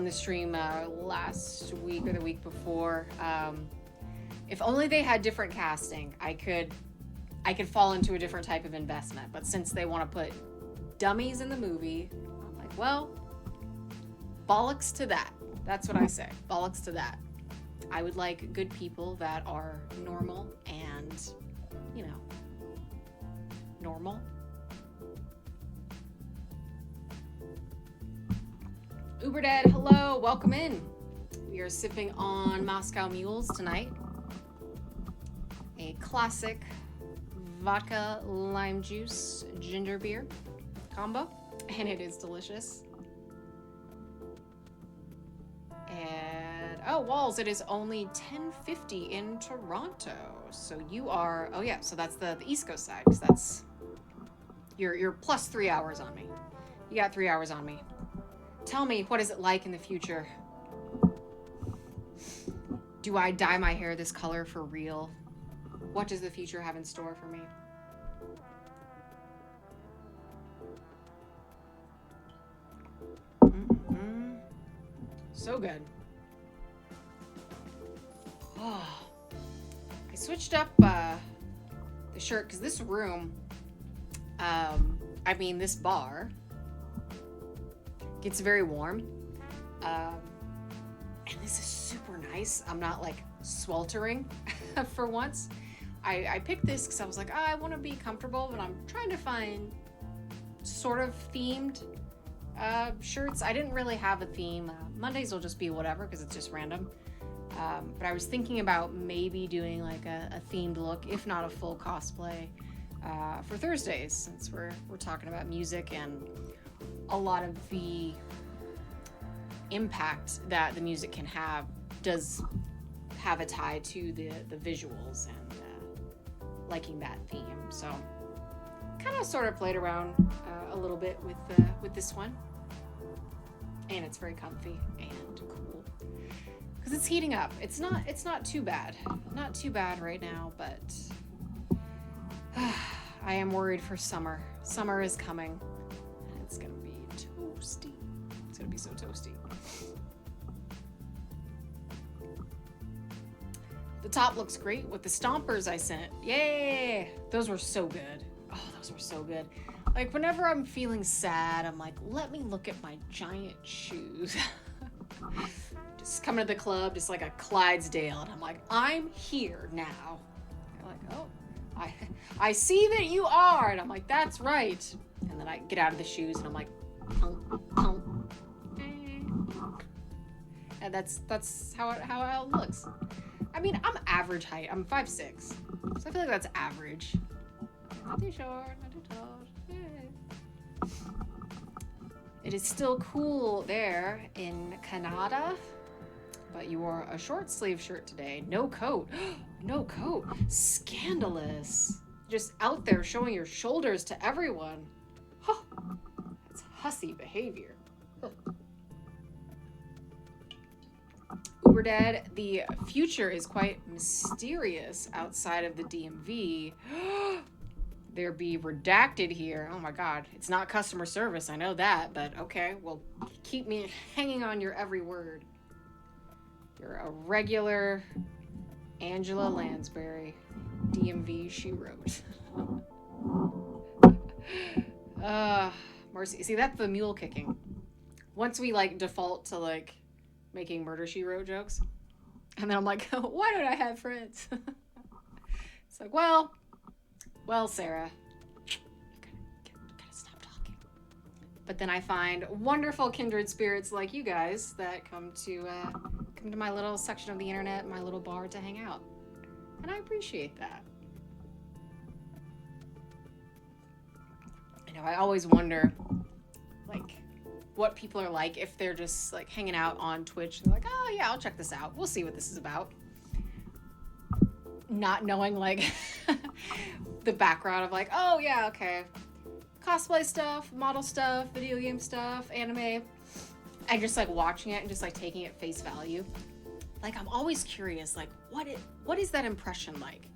the stream last week or the week before. If only they had different casting, I could fall into a different type of investment. But since they want to put dummies in the movie, I'm like, well, bollocks to that. That's what I say. Bollocks to that. I would like good people that are normal and, you know, normal. Uberdad, hello, welcome in. We are sipping on Moscow Mules tonight. A classic vodka, lime juice, ginger beer combo, and it is delicious. And, oh, Walls, it is only 10:50 in Toronto. So you are, oh yeah, so that's the East Coast side, because that's, you're plus 3 hours on me. You got 3 hours on me. Tell me, what is it like in the future? Do I dye my hair this color for real? What does the future have in store for me? Mm-mm. So good. Oh, I switched up the shirt because this room, I mean this bar, gets very warm. And this is super nice. I'm not like sweltering for once. I picked this because I was like, oh, I want to be comfortable, but I'm trying to find sort of themed shirts. I didn't really have a theme. Mondays will just be whatever because it's just random. But I was thinking about maybe doing like a themed look, if not a full cosplay, for Thursdays, since we're talking about music and a lot of the impact that the music can have does have a tie to the visuals and liking that theme. So kind of sort of played around a little bit with this one, and it's very comfy and cool because it's heating up. It's not too bad, not too bad right now, but I am worried for summer. Summer is coming, and it's gonna be toasty. It's gonna be so toasty. The top looks great with the stompers I sent. Yay! Those were so good. Oh, those were so good. Like, whenever I'm feeling sad, I'm like, let me look at my giant shoes. Just coming to the club, just like a Clydesdale, and I'm like, I'm here now. They're like, oh, I see that you are, and I'm like, that's right. And then I get out of the shoes, and I'm like, punk, punk. And that's how it looks. I mean, I'm average height. I'm 5'6", so I feel like that's average. Not too short, not too tall. Yeah. It is still cool there in Canada, but you wore a short sleeve shirt today. No coat. No coat. Scandalous. Just out there showing your shoulders to everyone. Huh. That's hussy behavior. Huh. Uberdad, the future is quite mysterious outside of the DMV. There be redacted here. Oh my god. It's not customer service, I know that, but okay, well, keep me hanging on your every word. You're a regular Angela Lansbury. DMV, she wrote. Mercy. See, that's the mule kicking. Once we, like, default to, like, making Murder, She Wrote jokes, and then I'm like, why don't I have friends? It's like, well, Sarah, you gotta stop talking. But then I find wonderful kindred spirits like you guys that come to my little section of the internet, my little bar to hang out. And I appreciate that. You know, I always wonder, like, what people are like if they're just, like, hanging out on Twitch. They're like, oh, yeah, I'll check this out. We'll see what this is about. Not knowing, like, the background of, like, oh, yeah, okay. Cosplay stuff, model stuff, video game stuff, anime. And just, like, watching it and just, like, taking it face value. Like, I'm always curious, like, what is that impression like?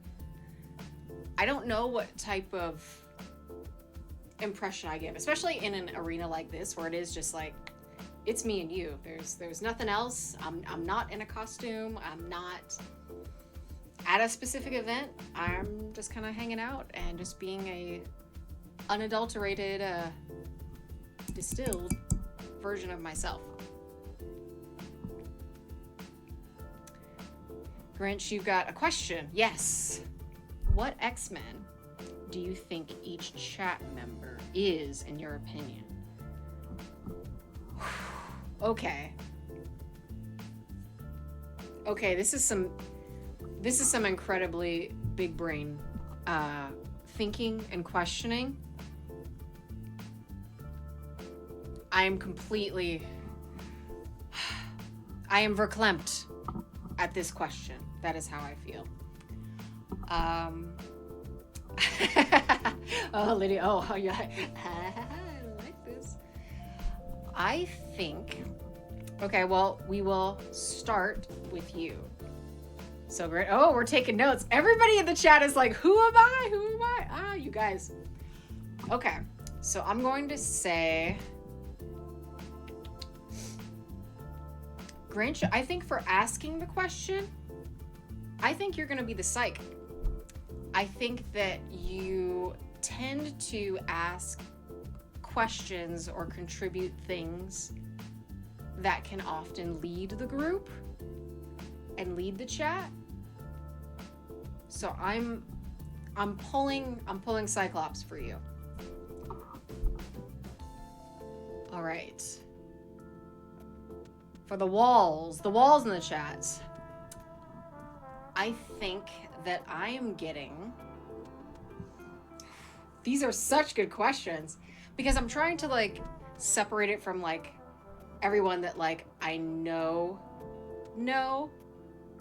I don't know what type of impression I give, especially in an arena like this where it is just like, it's me and you. There's nothing else. I'm not in a costume. I'm not at a specific event. I'm just kind of hanging out and just being a unadulterated, distilled version of myself. Grinch, you've got a question. Yes. What X-Men do you think each chat member is, in your opinion? Okay, this is some incredibly big brain thinking and questioning. I am verklempt at this question. That is how I feel. Oh, Lydia. Oh, yeah. I like this. I think. Okay, well, we will start with you. So great. Oh, we're taking notes. Everybody in the chat is like, who am I? Who am I? Ah, you guys. Okay, so I'm going to say Grinch, I think for asking the question, I think you're going to be the psych. I think that you tend to ask questions or contribute things that can often lead the group and lead the chat. So I'm pulling Cyclops for you. All right. For the walls in the chat. I think that I am getting... These are such good questions because I'm trying to, like, separate it from, like, everyone that, like, I know,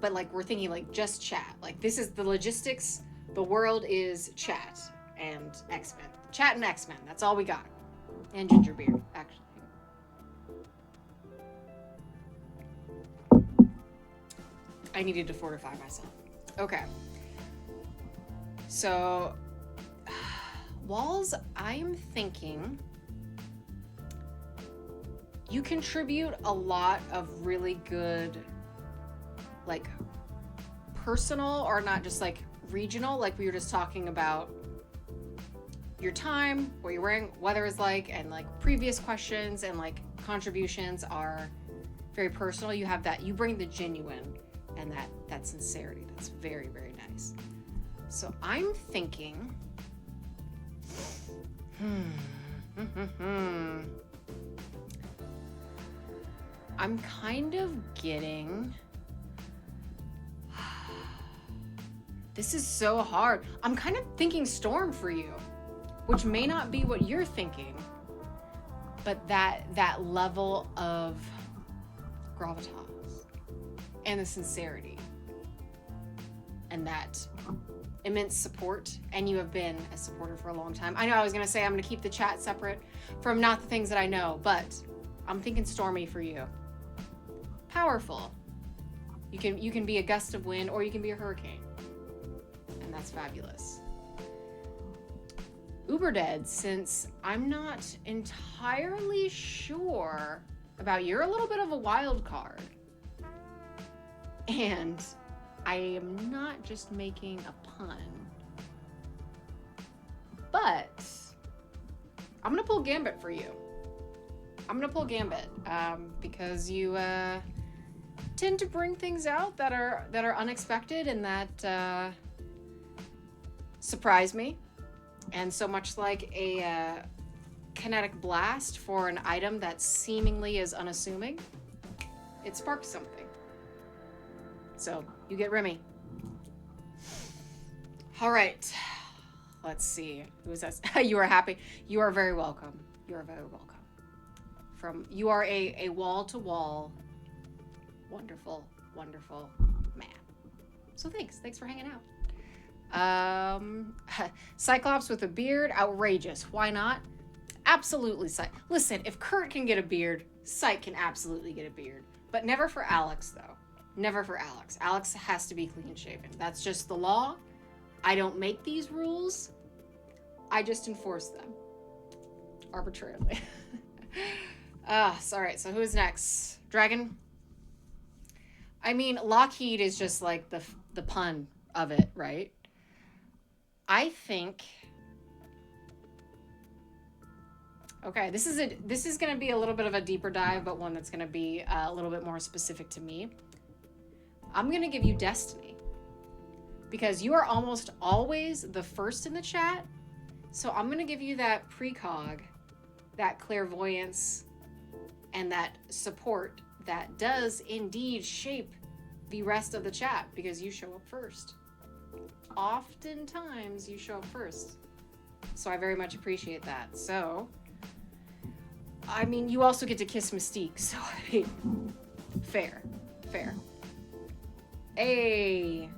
but, like, we're thinking, like, just chat. Like, this is the logistics. The world is chat and X-Men. Chat and X-Men. That's all we got. And Gingerbeard, actually. I needed to fortify myself. Okay. So, Walls, I'm thinking you contribute a lot of really good, like, personal or not just, like, regional, like we were just talking about your time, what you're wearing, weather is like, and like previous questions and like contributions are very personal. You have that, you bring the genuine and that sincerity. That's very, very nice. So I'm thinking, I'm kind of getting, this is so hard. I'm kind of thinking Storm for you, which may not be what you're thinking, but that level of gravitas and the sincerity and that immense support. And you have been a supporter for a long time. I know I was gonna say I'm gonna keep the chat separate from not the things that I know, but I'm thinking Stormy for you. Powerful. You can be a gust of wind or you can be a hurricane. And that's fabulous. Uber dead, since I'm not entirely sure about, you're a little bit of a wild card. And I am not just making a pun. But I'm gonna pull Gambit for you. I'm gonna pull Gambit because you tend to bring things out that are unexpected and that surprise me. And so much like a kinetic blast for an item that seemingly is unassuming, it sparks something. So you get Remy. All right. Let's see. Who is that? You are happy. You are very welcome. You are very welcome. You are a wall-to-wall, wonderful, wonderful man. So thanks for hanging out. Cyclops with a beard, outrageous. Why not? Absolutely. Listen, if Kurt can get a beard, Syke can absolutely get a beard. But never for Alex, though. Never for Alex. Alex has to be clean-shaven. That's just the law. I don't make these rules. I just enforce them. Arbitrarily. Alright, so who's next? Dragon? I mean, Lockheed is just like the pun of it, right? I think... Okay, this is going to be a little bit of a deeper dive, but one that's going to be a little bit more specific to me. I'm going to give you Destiny. Because you are almost always the first in the chat. So I'm going to give you that precog, that clairvoyance, and that support that does indeed shape the rest of the chat because you show up first. Oftentimes you show up first. So I very much appreciate that. So, I mean, you also get to kiss Mystique. So, I mean, fair. Hey.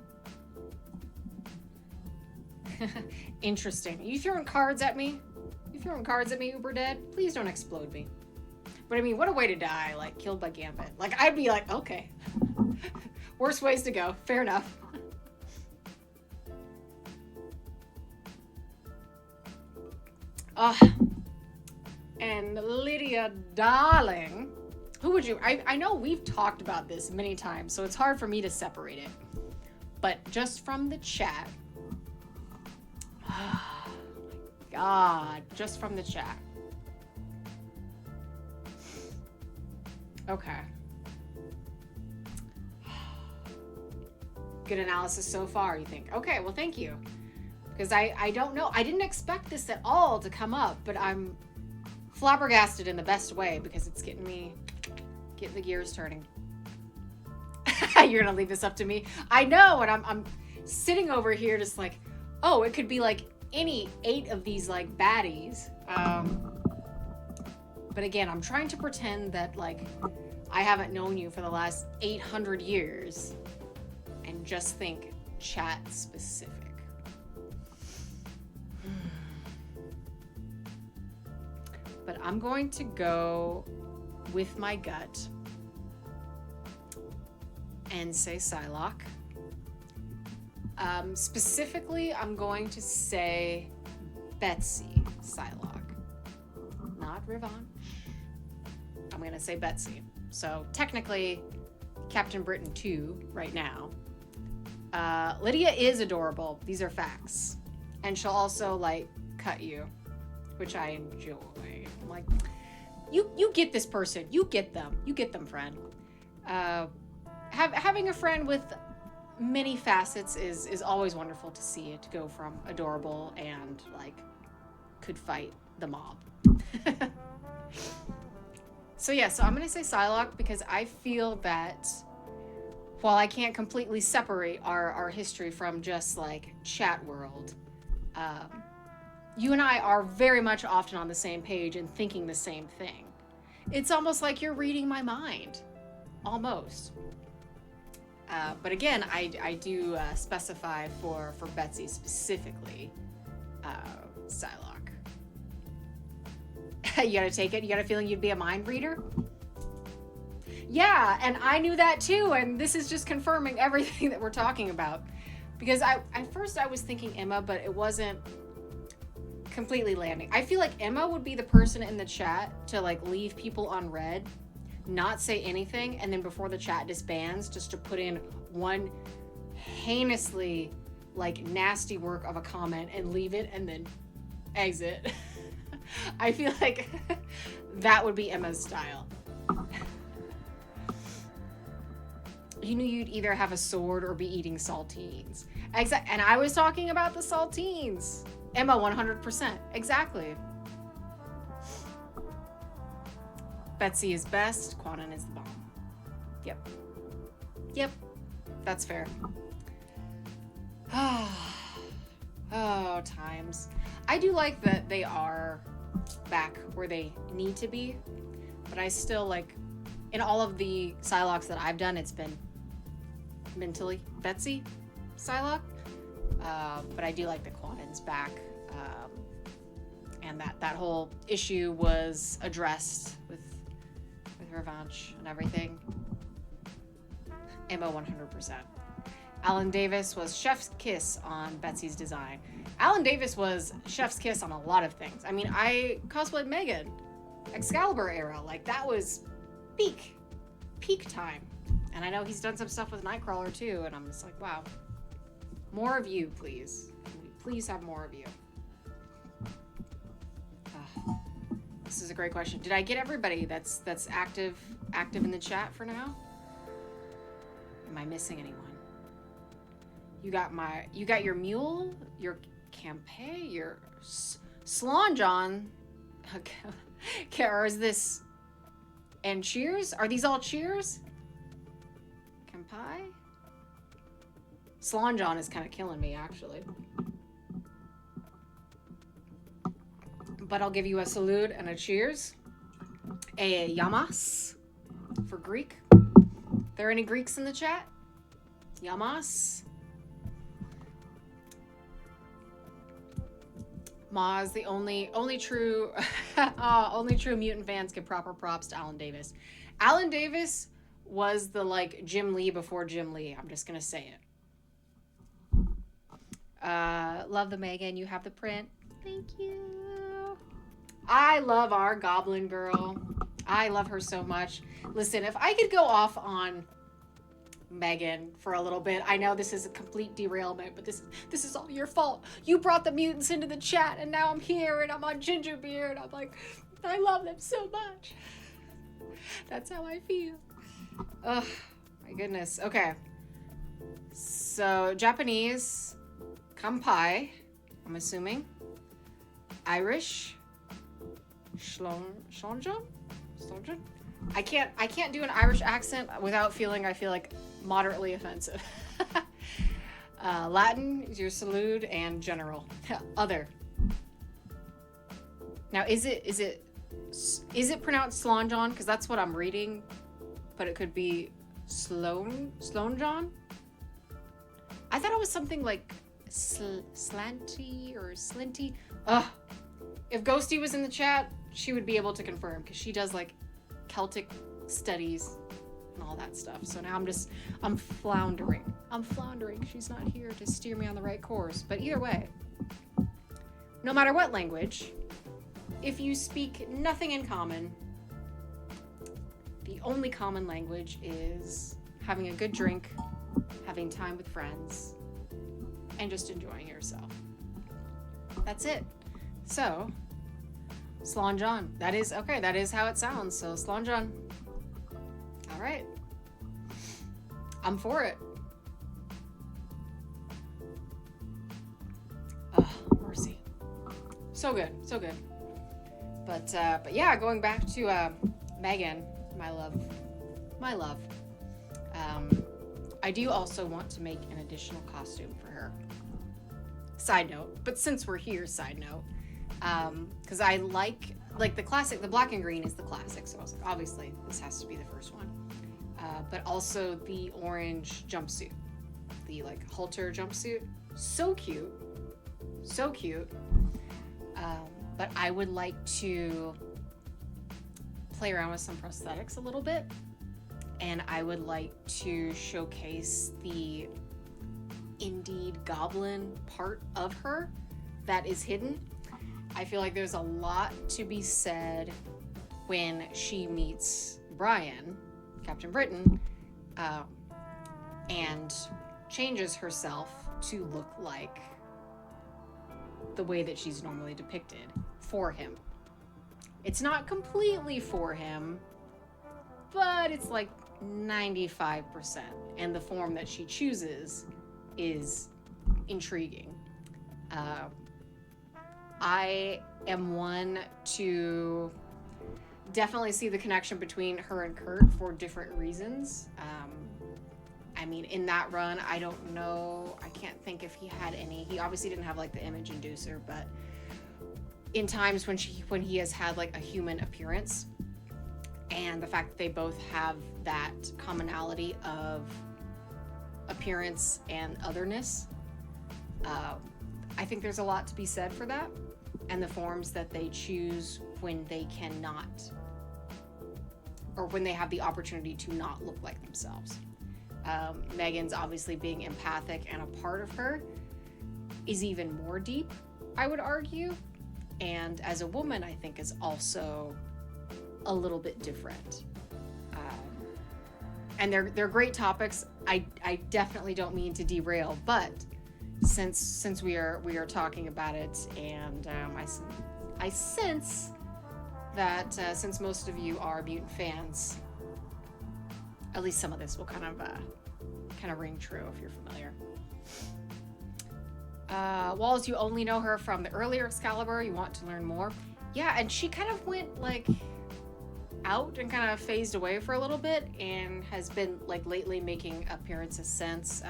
Interesting. You throwing cards at me? You throwing cards at me, Uber Dead? Please don't explode me. But I mean, what a way to die, like, killed by Gambit. Like, I'd be like, okay. Worst ways to go. Fair enough. And Lydia, darling. Who would you... I know we've talked about this many times, so it's hard for me to separate it. But just from the chat... Oh my God. Just from the chat. Okay. Good analysis so far, you think? Okay, well, thank you. Because I don't know. I didn't expect this at all to come up, but I'm flabbergasted in the best way because it's getting the gears turning. You're gonna leave this up to me? I know, and I'm sitting over here just like, oh, it could be like any 8 of these like baddies. But again, I'm trying to pretend that like I haven't known you for the last 800 years and just think chat specific. But I'm going to go with my gut and say Psylocke. Specifically, I'm going to say Betsy Psylocke, not Revanche. I'm going to say Betsy. So technically, Captain Britain 2 right now. Lydia is adorable. These are facts. And she'll also, like, cut you, which I enjoy. I'm like, you get this person. You get them, friend. Having a friend with many facets is always wonderful to see it go from adorable and like could fight the mob. So I'm gonna say Psylocke because I feel that while I can't completely separate our history from just like chat world, you and I are very much often on the same page and thinking the same thing. It's almost like you're reading my mind, almost. But again, I do specify for Betsy specifically, Psylocke. You gotta take it? You got a feeling you'd be a mind reader? Yeah, and I knew that too, and this is just confirming everything that we're talking about. Because at first I was thinking Emma, but it wasn't completely landing. I feel like Emma would be the person in the chat to like leave people unread, not say anything, and then before the chat disbands, just to put in one heinously like nasty work of a comment and leave it and then exit. I feel like that would be Emma's style. You knew you'd either have a sword or be eating saltines. And I was talking about the saltines. Emma, 100%. Exactly. Betsy is best. Quanon is the bomb. Yep. That's fair. Oh, times. I do like that they are back where they need to be, but I still like, in all of the Psylocks that I've done, it's been mentally Betsy Psylocke, but I do like the Quanon's back, and that whole issue was addressed with Revenge and everything. Emma 100%. Alan Davis was chef's kiss on Betsy's design. Alan Davis was chef's kiss on a lot of things. I mean, I cosplayed Megan, Excalibur era, like that was peak time. And I know he's done some stuff with Nightcrawler too, and I'm just like, wow. More of you, please. Can we please have more of you? This is a great question. Did I get everybody that's active in the chat for now? Am I missing anyone? You got your Mule, your Campé, your Salon John. Okay, or is this and Cheers? Are these all Cheers? Campai? Salon John is kind of killing me, actually. But I'll give you a salute and a cheers. A yamas for Greek. There any Greeks in the chat? Yamas. Maz, the only true mutant fans give proper props to Alan Davis. Alan Davis was the like Jim Lee before Jim Lee. I'm just gonna say it. Love the Megan. You have the print. Thank you. I love our Goblin Girl. I love her so much. Listen, if I could go off on Megan for a little bit. I know this is a complete derailment, but this is all your fault. You brought the mutants into the chat, and now I'm here, and I'm on Gingerbeard, and I'm like, I love them so much. That's how I feel. Ugh, my goodness. Okay. So, Japanese, Kampai, I'm assuming. Irish, Shlonjon? I can't do an Irish accent without feeling I feel like moderately offensive. Latin is your salute and general. Other. Now is it pronounced Slonjon? Because that's what I'm reading, but it could be Sloanjon. I thought it was something like slanty or slinty. Ugh. If Ghosty was in the chat, she would be able to confirm because she does like Celtic studies and all that stuff. So now I'm floundering. She's not here to steer me on the right course. But either way, no matter what language, if you speak nothing in common, the only common language is having a good drink, having time with friends, and just enjoying yourself. That's it. So, Slon John. That is, okay, that is how it sounds. So, Slon John. All right. I'm for it. Oh, mercy. So good, so good. But yeah, going back to Megan, my love. I do also want to make an additional costume for her. Side note, but since we're here, side note, because I like the classic, the black and green is the classic, so I was like, obviously this has to be the first one. But also the orange jumpsuit, the like halter jumpsuit, so cute. But I would like to play around with some prosthetics a little bit, and I would like to showcase the indeed goblin part of her that is hidden. I feel like there's a lot to be said when she meets Brian, Captain Britain, and changes herself to look like the way that she's normally depicted for him. It's not completely for him, but it's like 95%, and the form that she chooses is intriguing. I am one to definitely see the connection between her and Kurt for different reasons. I mean, in that run, I don't know, I can't think if he had any. He obviously didn't have like the image inducer, but in times when he has had like a human appearance, and the fact that they both have that commonality of appearance and otherness, I think there's a lot to be said for that, and the forms that they choose when they cannot, or when they have the opportunity to not look like themselves. Megan's obviously being empathic, and a part of her is even more deep, I would argue, and as a woman I think is also a little bit different. And they're great topics. I definitely don't mean to derail, but since we are talking about it, and I sense that since most of you are mutant fans, at least some of this will kind of ring true if you're familiar. Walls, you only know her from the earlier Excalibur. You want to learn more. Yeah, and she kind of went like out and kind of phased away for a little bit, and has been like lately making appearances since.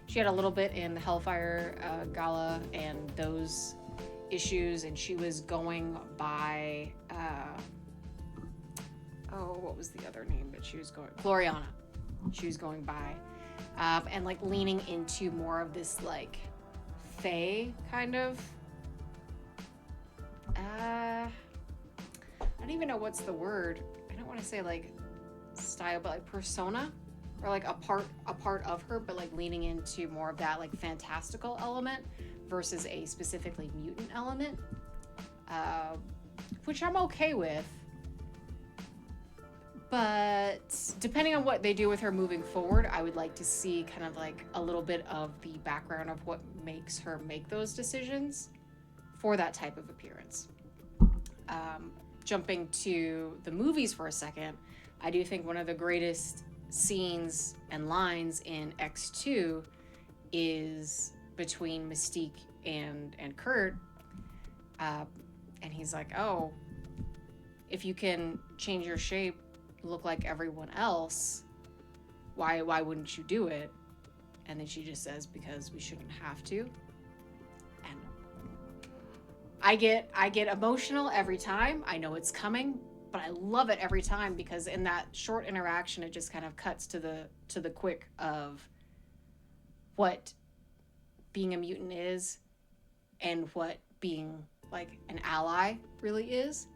She had a little bit in the Hellfire Gala and those issues, and she was going by what was the other name that she was going? Gloriana. She was going by, and like leaning into more of this like fae kind of. I don't even know what's the word. I don't want to say like style, but like persona, or like a part of her, but like leaning into more of that like fantastical element versus a specifically mutant element, which I'm okay with. But depending on what they do with her moving forward, I would like to see kind of like a little bit of the background of what makes her make those decisions for that type of appearance. Jumping to the movies for a second, I do think one of the greatest scenes and lines in X2 is between Mystique and Kurt, and he's like, oh, if you can change your shape, look like everyone else, why wouldn't you do it? And then she just says, because we shouldn't have to. And I get emotional every time. I know it's coming, but I love it every time, because in that short interaction it just kind of cuts to the quick of what being a mutant is and what being like an ally really is.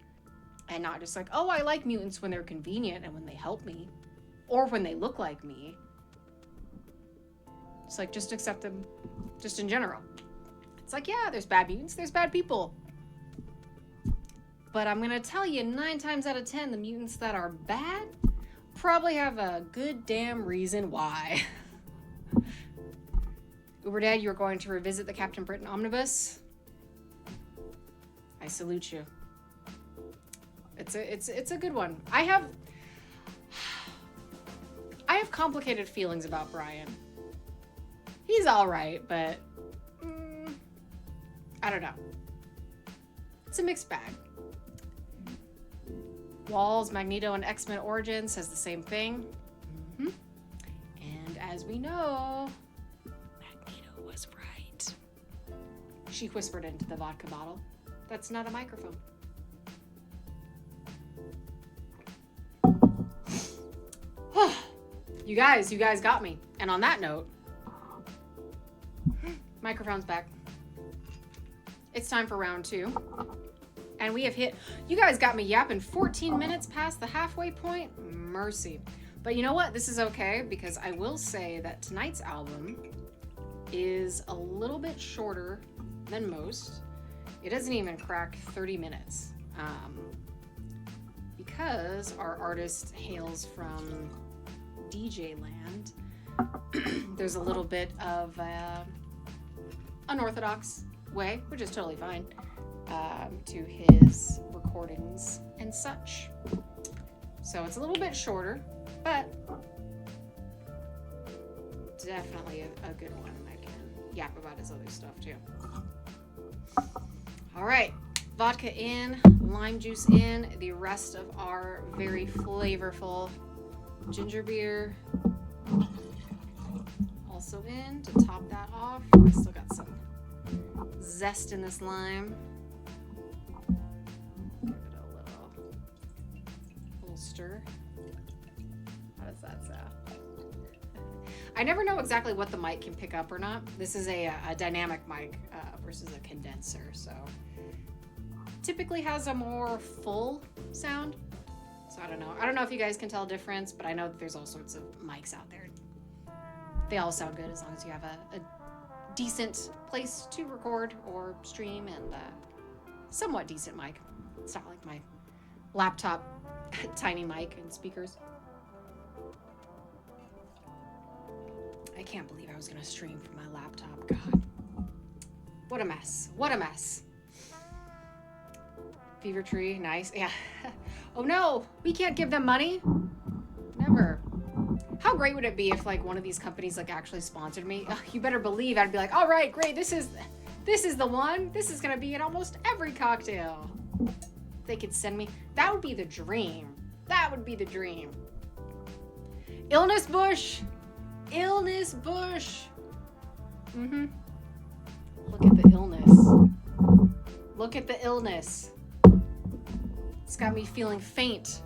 And not just like, oh, I like mutants when they're convenient and when they help me, or when they look like me. It's like, just accept them just in general. It's like, yeah, there's bad mutants, there's bad people. But I'm going to tell you, 9 times out of 10, the mutants that are bad probably have a good damn reason why. Uberdad, you're going to revisit the Captain Britain Omnibus. I salute you. It's a good one. I have complicated feelings about Brian. He's all right, but I don't know. It's a mixed bag. Walls, Magneto, and X-Men Origins says the same thing. Mm-hmm. And as we know, Magneto was right. She whispered into the vodka bottle. That's not a microphone. You guys got me. And on that note, microphone's back. It's time for round 2. And we have hit, you guys got me yapping 14 minutes past the halfway point. Mercy. But you know what? This is okay, because I will say that tonight's album is a little bit shorter than most. It doesn't even crack 30 minutes. Because our artist hails from DJ land, there's a little bit of unorthodox way, which is totally fine, to his recordings and such. So it's a little bit shorter, but definitely a good one. I can yap about his other stuff too. All right, vodka in, lime juice in, the rest of our very flavorful ginger beer also in to top that off. I still got some zest in this lime. Give it a little stir. How does that sound? I never know exactly what the mic can pick up or not. This is a dynamic mic versus a condenser, so typically has a more full sound. So I don't know. I don't know if you guys can tell a difference, but I know that there's all sorts of mics out there. They all sound good as long as you have a decent place to record or stream and a somewhat decent mic. It's not like my laptop tiny mic and speakers. I can't believe I was going to stream from my laptop. God. What a mess. What a mess. Fever Tree, nice. Yeah. Oh no, we can't give them money. Never. How great would it be if like one of these companies like actually sponsored me? Ugh, you better believe I'd be like, all right, great. This is the one. This is gonna be in almost every cocktail. If they could send me. That would be the dream. That would be the dream. Illness Bush. Illness Bush. Mm-hmm. Look at the illness. Look at the illness. It's got me feeling faint.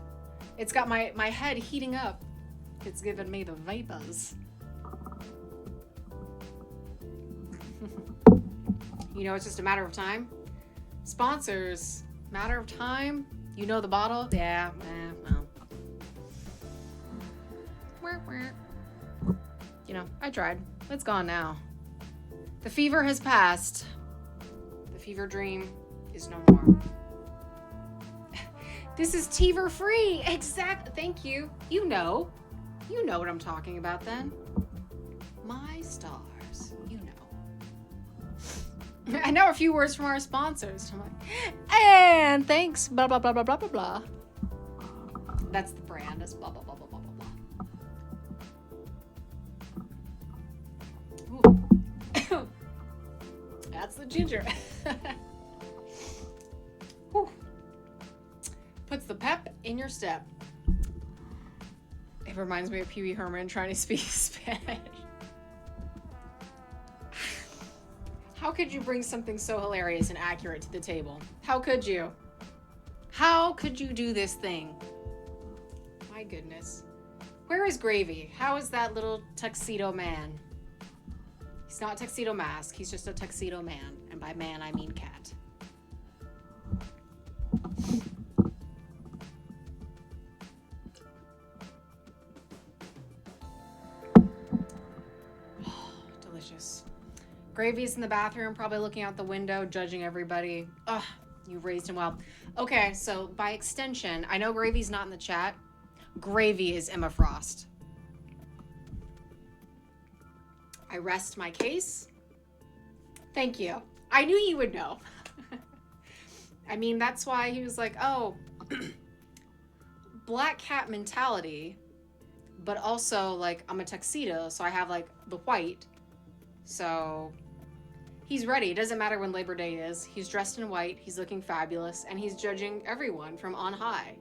It's got my head heating up. It's given me the vapors. You know, it's just a matter of time. Sponsors, matter of time. You know the bottle? Yeah, well. You know, I tried. It's gone now. The fever has passed. The fever dream is no more. This is Teaver free. Exactly. Thank you. You know what I'm talking about then. My stars. You know. I know a few words from our sponsors. I'm like, and thanks, blah, blah, blah, blah, blah, blah, blah. That's the brand. It's blah, blah, blah, blah, blah, blah, blah. Ooh. That's the ginger. Whew. Puts the pep in your step. It reminds me of Pee Wee Herman trying to speak Spanish. How could you bring something so hilarious and accurate to the table? How could you? How could you do this thing? My goodness. Where is Gravy? How is that little tuxedo man? He's not Tuxedo Mask. He's just a tuxedo man. And by man, I mean cat. Delicious. Gravy's in the bathroom, probably looking out the window, judging everybody. Ugh, you raised him well. Okay, so by extension, I know Gravy's not in the chat. Gravy is Emma Frost. I rest my case. Thank you. I knew you would know. I mean, that's why he was like, oh, black cat mentality, but also, like, I'm a tuxedo, so I have, like, the white. So he's ready. It doesn't matter when Labor Day is. He's dressed in white, he's looking fabulous, and he's judging everyone from on high.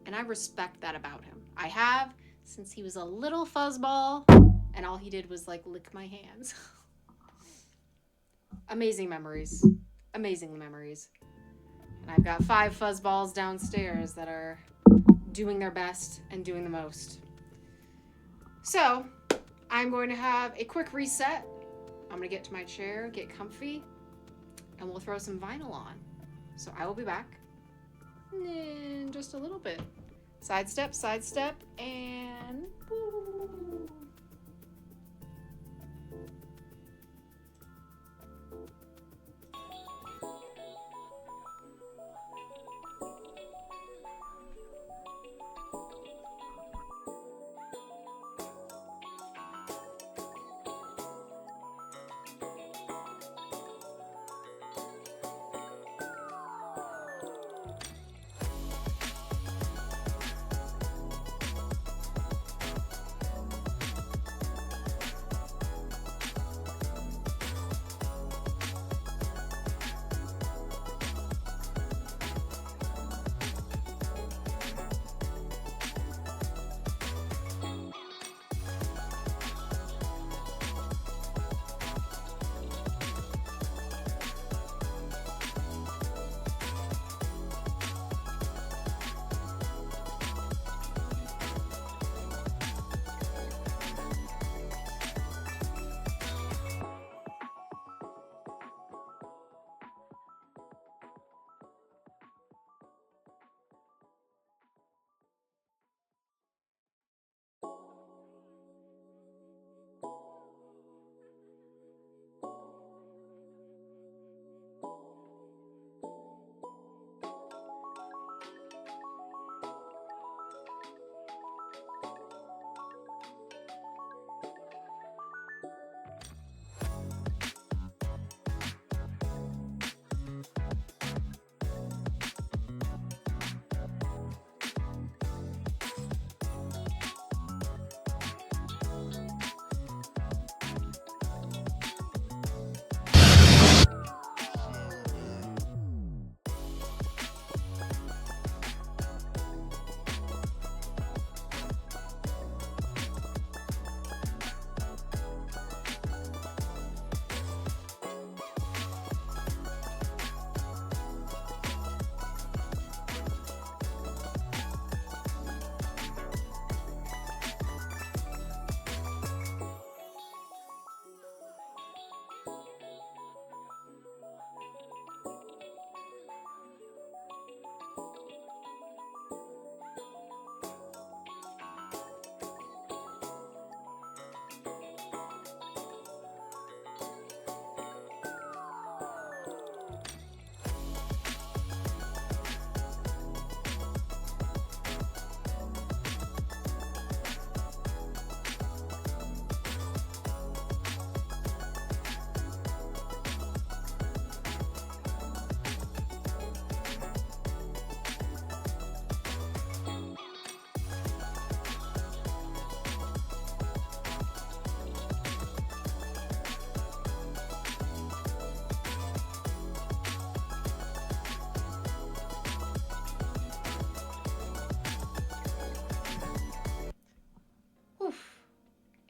And I respect that about him. I have since he was a little fuzzball, and all he did was, like, lick my hands. Amazing memories. Amazing memories. And I've got 5 fuzzballs downstairs that are doing their best and doing the most. So, I'm going to have a quick reset. I'm going to get to my chair, get comfy, and we'll throw some vinyl on. So I will be back in just a little bit. Sidestep, and... Woo.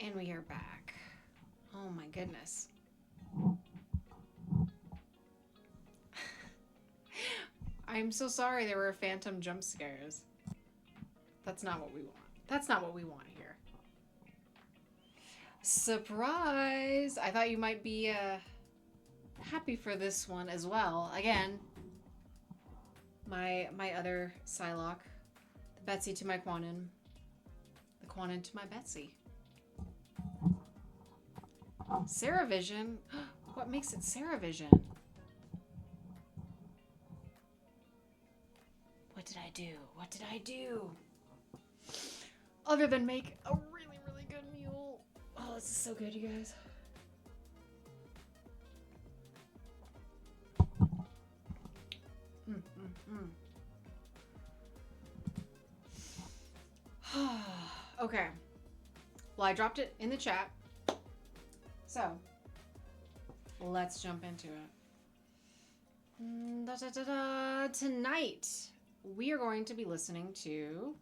And we are back. Oh my goodness. I'm so sorry there were phantom jump scares. That's not what we want. That's not what we want here. Surprise! I thought you might be happy for this one as well. Again, my other Psylocke. The Betsy to my Quanon. The Quanon to my Betsy. Saravision? What makes it Saravision? What did I do? What did I do? Other than make a really, really good mule. Oh, this is so good, you guys. Okay. Well, I dropped it in the chat. So, let's jump into it. Tonight, we are going to be listening to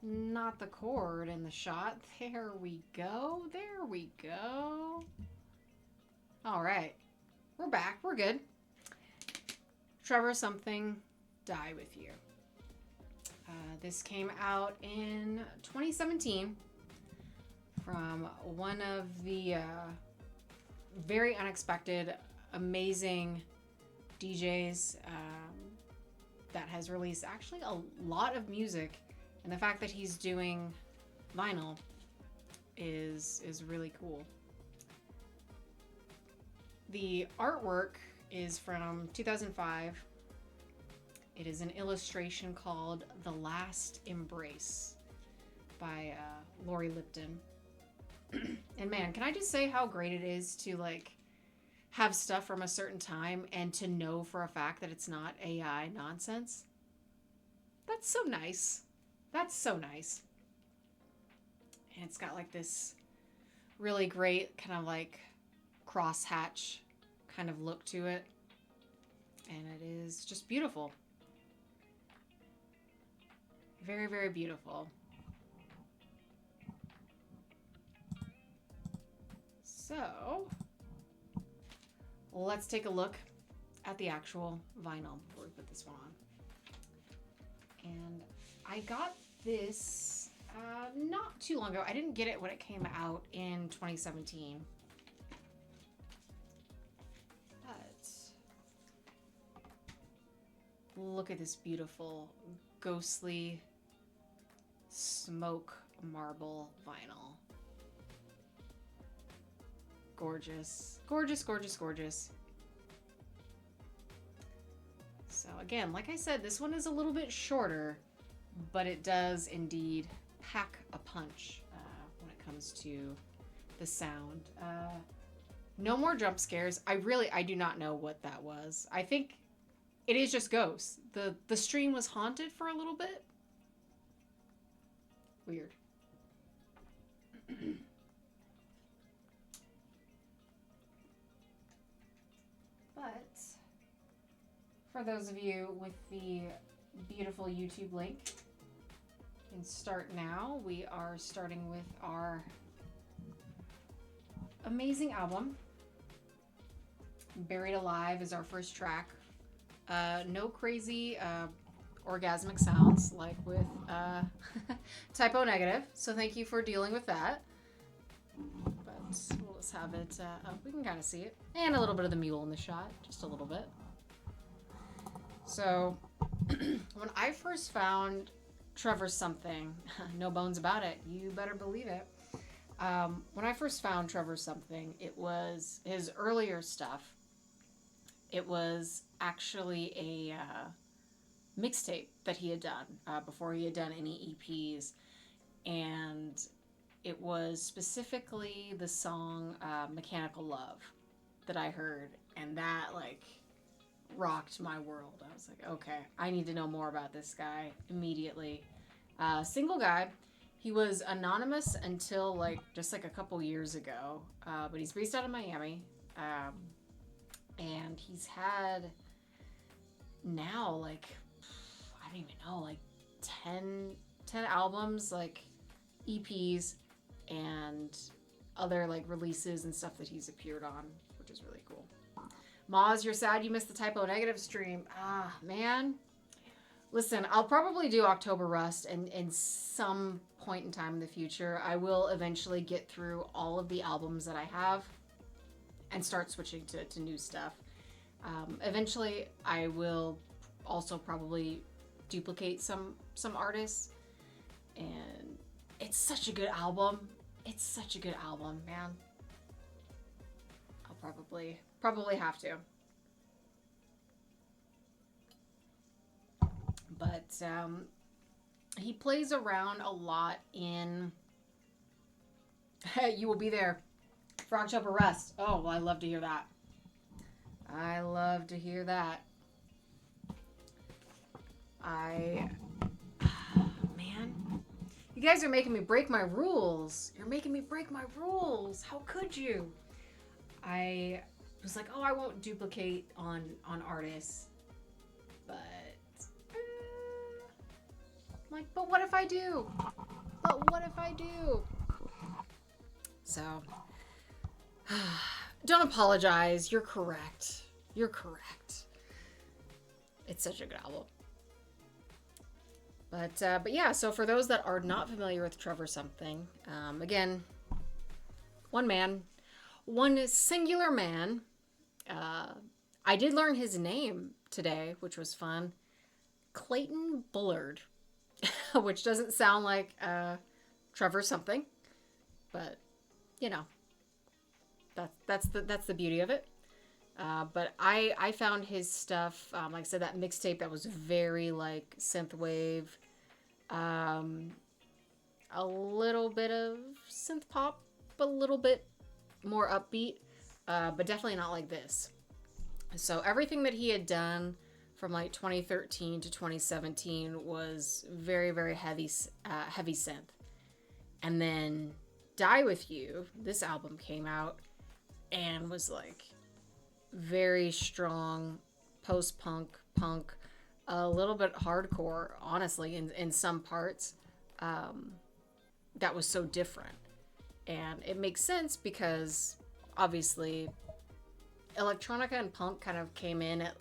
Not the Chord in the Shot. There we go. There we go. All right. We're back. We're good. Trevor Something, Die With You. This came out in 2017 from one of the very unexpected, amazing DJs that has released actually a lot of music. And the fact that he's doing vinyl is really cool. The artwork is from 2005. It is an illustration called The Last Embrace by Lori Lipton. And man, can I just say how great it is to like have stuff from a certain time and to know for a fact that it's not AI nonsense? That's so nice. That's so nice. And it's got like this really great kind of like crosshatch kind of look to it. And it is just beautiful. Very, very beautiful. So, let's take a look at the actual vinyl before we put this one on. And I got this not too long ago. I didn't get it when it came out in 2017. But look at this beautiful, ghostly smoke marble vinyl. Gorgeous. Gorgeous, gorgeous, gorgeous. So again, like I said, this one is a little bit shorter, but it does indeed pack a punch when it comes to the sound. No more jump scares. I do not know what that was. I think it is just ghosts. The stream was haunted for a little bit. Weird. But for those of you with the beautiful YouTube link, you can start now. We are starting with our amazing album. Buried Alive is our first track. No crazy orgasmic sounds like with Typo Negative, so thank you for dealing with that. But we'll just have it up. We can kind of see it. And a little bit of the mule in the shot, just a little bit. So when I first found Trevor Something, no bones about it, you better believe it. When I first found Trevor Something, it was his earlier stuff. It was actually a mixtape that he had done before he had done any EPs. And it was specifically the song Mechanical Love that I heard. And that, like, rocked my world. I was like, okay, I need to know more about this guy immediately. Single guy. He was anonymous until, like, just, like, a couple years ago. But he's based out of Miami. And he's had now, like, I don't even know, like 10 albums, like EPs and other like releases and stuff that he's appeared on, which is really cool. Moz, you're sad you missed the Typo Negative stream. Ah, man. Listen, I'll probably do October Rust and in some point in time in the future. I will eventually get through all of the albums that I have and start switching to new stuff. Eventually, I will also probably duplicate some artists, and it's such a good album. It's such a good album, man. I'll probably have to. But he plays around a lot in You Will Be There for October Rust. Oh, well, I love to hear that. I love to hear that. Man, you guys are making me break my rules. You're making me break my rules. How could you? I was like, oh, I won't duplicate on artists, but I'm like, but what if I do? But what if I do? So, don't apologize. You're correct. You're correct. It's such a good album. But yeah, so for those that are not familiar with Trevor Something, again, one man, one singular man. I did learn his name today, which was fun. Clayton Bullard, which doesn't sound like Trevor Something, but you know, that's the beauty of it. But I found his stuff, like I said, that mixtape that was very like synthwave, a little bit of synth pop, a little bit more upbeat, but definitely not like this. So everything that he had done from like 2013 to 2017 was very, very heavy synth. And then Die With You, this album came out and was like very strong post-punk, punk, a little bit hardcore, honestly, in some parts. That was so different. And it makes sense because obviously electronica and punk kind of came in at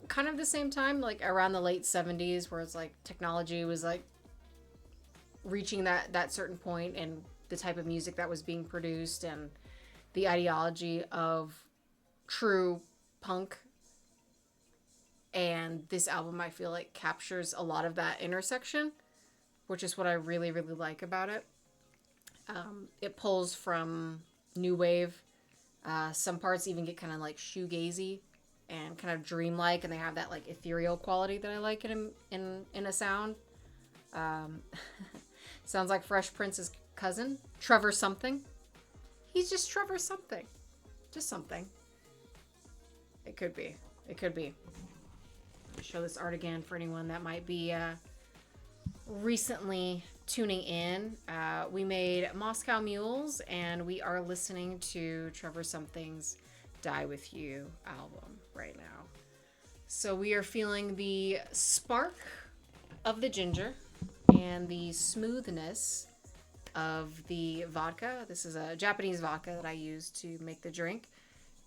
kind of the same time, like around the late 70s, where it's like technology was like reaching that certain point, and the type of music that was being produced and the ideology of true punk. And this album, I feel like, captures a lot of that intersection, which is what I really, really like about it. It pulls from new wave. Some parts even get kind of like shoegazy and kind of dreamlike, and they have that like ethereal quality that I like in a sound. Sounds like Fresh Prince's cousin, Trevor Something. He's just Trevor Something. Just something. It could be. It could be. I'll show this art again for anyone that might be recently tuning in. We made Moscow Mules, and we are listening to Trevor Something's Die With You album right now. So we are feeling the spark of the ginger and the smoothness of the vodka. This is a Japanese vodka that I use to make the drink,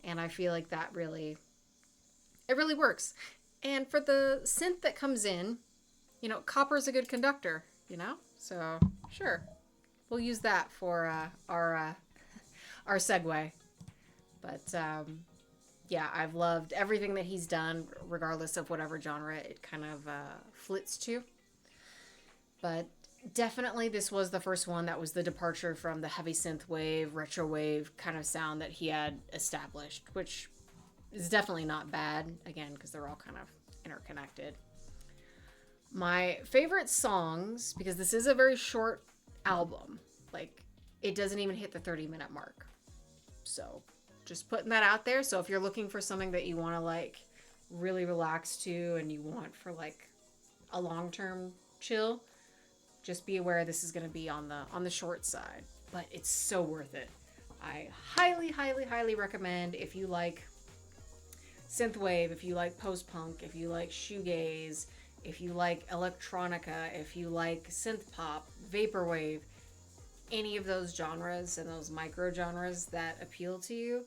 and I feel like that really works. And for the synth that comes in, you know, copper's a good conductor, you know? So, sure. We'll use that for our segue. But, yeah, I've loved everything that he's done, regardless of whatever genre it kind of flits to. But definitely this was the first one that was the departure from the heavy synth wave, retro wave kind of sound that he had established, which is definitely not bad, again, because they're all kind of interconnected. My favorite songs, because this is a very short album, like it doesn't even hit the 30-minute mark. So just putting that out there. So if you're looking for something that you want to like really relax to, and you want for like a long-term chill, just be aware this is going to be on the short side, but it's so worth it. I highly, highly, highly recommend, if you like synthwave, if you like post-punk, if you like shoegaze, if you like electronica, if you like synth pop, vaporwave, any of those genres and those micro genres that appeal to you,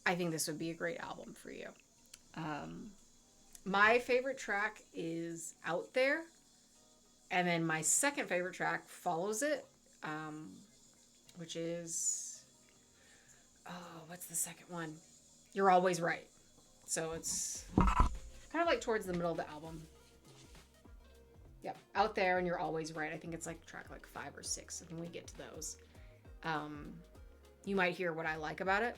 I think this would be a great album for you. My favorite track is Out There, and then my second favorite track follows it, which is, what's the second one? You're Always Right. So it's kind of like towards the middle of the album. Yep, Out There and You're Always Right. I think it's like track like 5 or 6 when we get to those. You might hear what I like about it.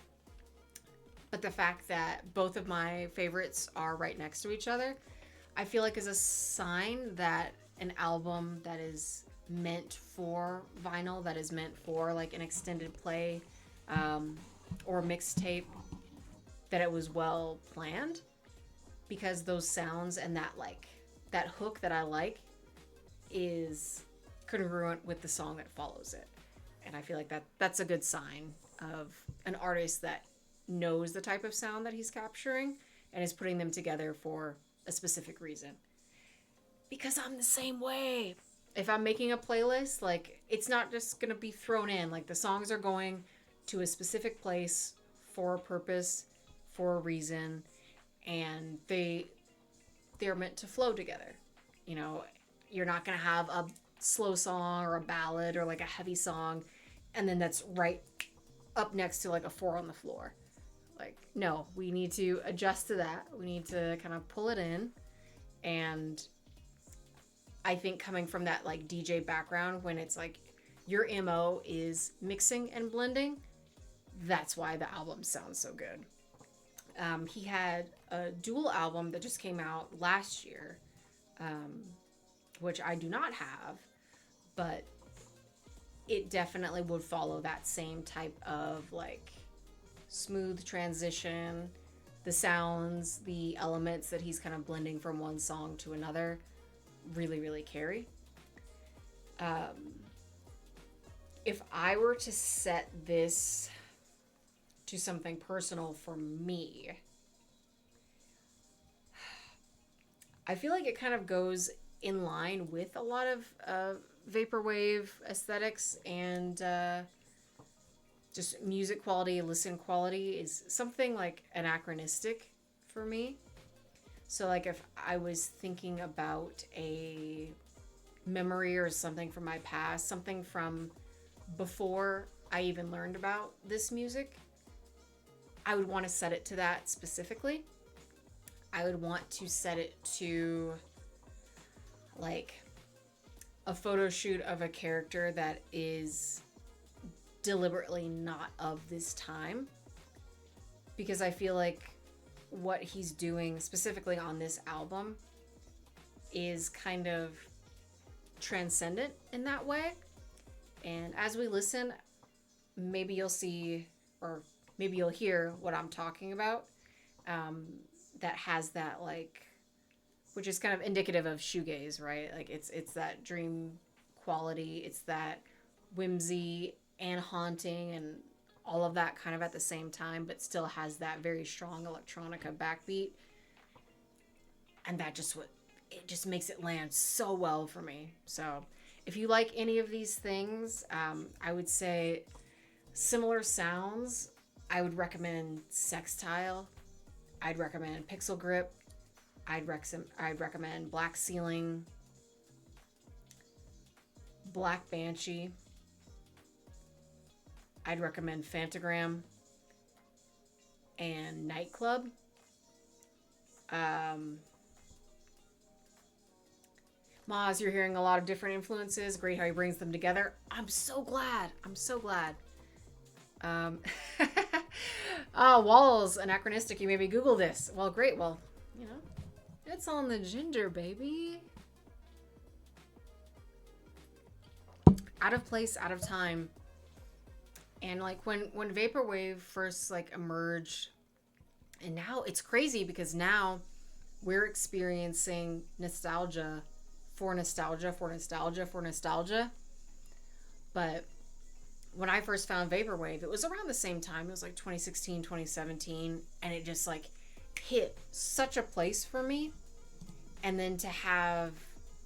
But the fact that both of my favorites are right next to each other, I feel like is a sign that an album that is meant for vinyl, that is meant for like an extended play or mixtape, that it was well planned, because those sounds and that like that hook that I like is congruent with the song that follows it. And I feel like that's a good sign of an artist that knows the type of sound that he's capturing and is putting them together for a specific reason. Because I'm the same way. If I'm making a playlist, like, it's not just gonna be thrown in. Like, the songs are going to a specific place for a purpose, for a reason, and they're meant to flow together. You know, you're not gonna have a slow song or a ballad or like a heavy song and then that's right up next to like a 4 on the floor. Like, no, we need to adjust to that. We need to kind of pull it in. And I think coming from that like DJ background, when it's like your MO is mixing and blending, that's why the album sounds so good. He had a dual album that just came out last year, which I do not have, but it definitely would follow that same type of like smooth transition, the sounds, the elements that he's kind of blending from one song to another really, really carry. If I were to set this to something personal for me, I feel like it kind of goes in line with a lot of vaporwave aesthetics and just music quality, listen quality is something like anachronistic for me. So like if I was thinking about a memory or something from my past, something from before I even learned about this music, I would want to set it to that specifically. I would want to set it to like a photo shoot of a character that is deliberately not of this time, because I feel like what he's doing specifically on this album is kind of transcendent in that way. And as we listen, maybe you'll see, or maybe you'll hear what I'm talking about, that has that like, which is kind of indicative of shoegaze, right? Like it's that dream quality, it's that whimsy and haunting and all of that kind of at the same time, but still has that very strong electronica backbeat. And that it just makes it land so well for me. So if you like any of these things, I would say similar sounds, I would recommend Sextile. I'd recommend Pixel Grip. I'd recommend Black Ceiling, Black Banshee. I'd recommend Phantogram and Nightclub. Maz, you're hearing a lot of different influences. Great how he brings them together. I'm so glad. Walls, anachronistic. You maybe Google this. Well, great. Well, you know, it's on the ginger, baby. Out of place, out of time. And like when vaporwave first like emerged, and now it's crazy because now we're experiencing nostalgia for nostalgia for nostalgia for nostalgia. But when I first found vaporwave, it was around the same time. It was like 2016, 2017, and it just like hit such a place for me. And then to have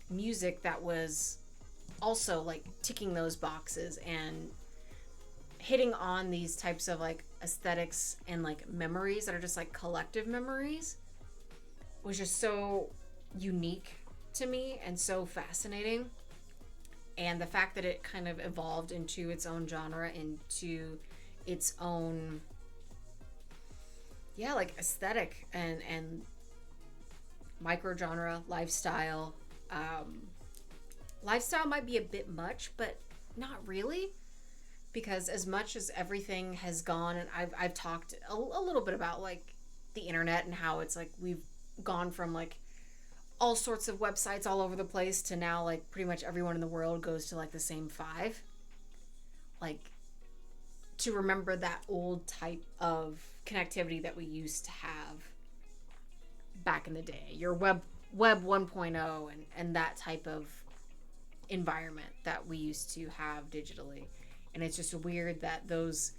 music that was also like ticking those boxes and hitting on these types of like aesthetics and like memories that are just like collective memories was just so unique to me and so fascinating. And the fact that it kind of evolved into its own genre, into its own, yeah, like aesthetic and micro genre, lifestyle. Lifestyle might be a bit much, but not really. Because as much as everything has gone, and I've talked a little bit about like the internet and how it's like we've gone from like all sorts of websites all over the place to now like pretty much everyone in the world goes to like the same 5. Like to remember that old type of connectivity that we used to have back in the day. Your Web 1.0 and that type of environment that we used to have digitally. And it's just weird that those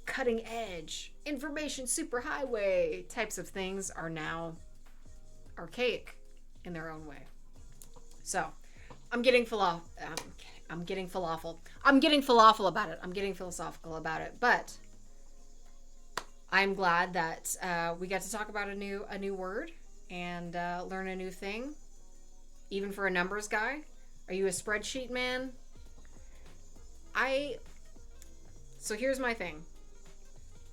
cutting edge information superhighway types of things are now archaic in their own way. So I'm getting falafel. I'm getting falafel. I'm getting falafel about it. I'm getting philosophical about it. But I'm glad that we got to talk about a new word and learn a new thing. Even for a numbers guy. Are you a spreadsheet man? So here's my thing.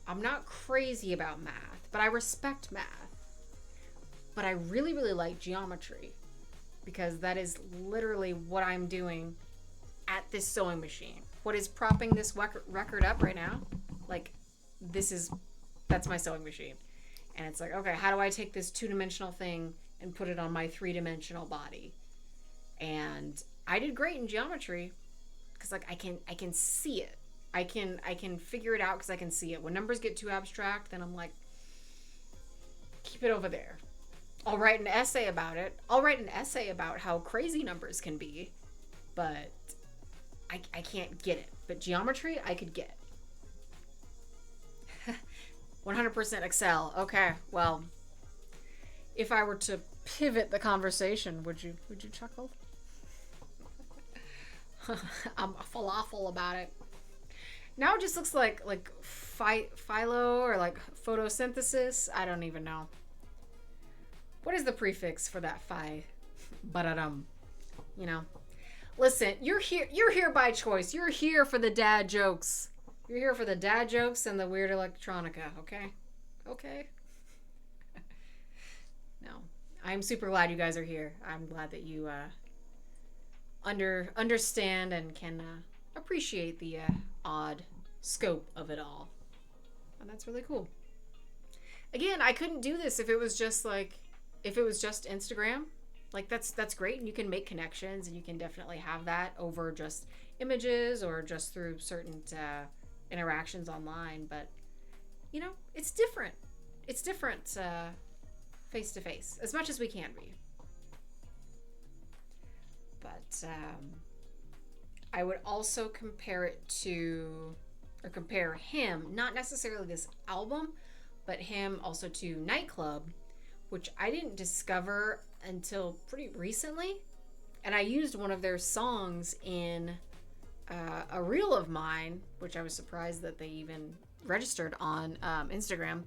I'm not crazy about math, but I respect math. But I really, really like geometry because that is literally what I'm doing at this sewing machine. What is propping this record up right now? Like, that's my sewing machine. And it's like, okay, how do I take this 2-dimensional thing and put it on my 3-dimensional body? And I did great in geometry because like I can see it. I can figure it out because I can see it. When numbers get too abstract, then I'm like, keep it over there. I'll write an essay about it. I'll write an essay about how crazy numbers can be, but I can't get it. But geometry, I could get. 100% Excel. Okay, well, if I were to pivot the conversation, would you chuckle? I'm falafel about it. Now it just looks like philo or like photosynthesis. I don't even know. What is the prefix for that phi? Ba-da-dum. You know. Listen, you're here by choice. You're here for the dad jokes. You're here for the dad jokes and the weird electronica, okay? Okay. No. I'm super glad you guys are here. I'm glad that you understand and can appreciate the odd scope of it all. And that's really cool. Again, I couldn't do this if it was just Instagram. Like that's great, and you can make connections, and you can definitely have that over just images or just through certain interactions online. But you know, it's different. It's different face to face, as much as we can be. But I would also compare him, not necessarily this album, but him also to Nightclub, which I didn't discover until pretty recently. And I used one of their songs in a reel of mine, which I was surprised that they even registered on Instagram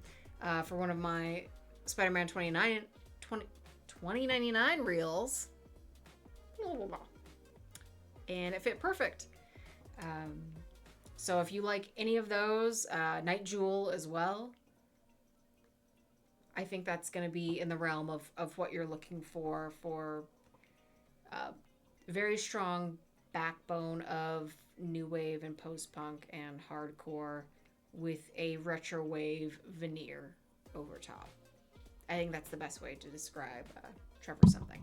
for one of my Spider-Man 2099 reels. And it fit perfect. So if you like any of those, Night Jewel as well, I think that's going to be in the realm of what you're looking for very strong backbone of new wave and post-punk and hardcore with a retro wave veneer over top. I think that's the best way to describe Trevor something.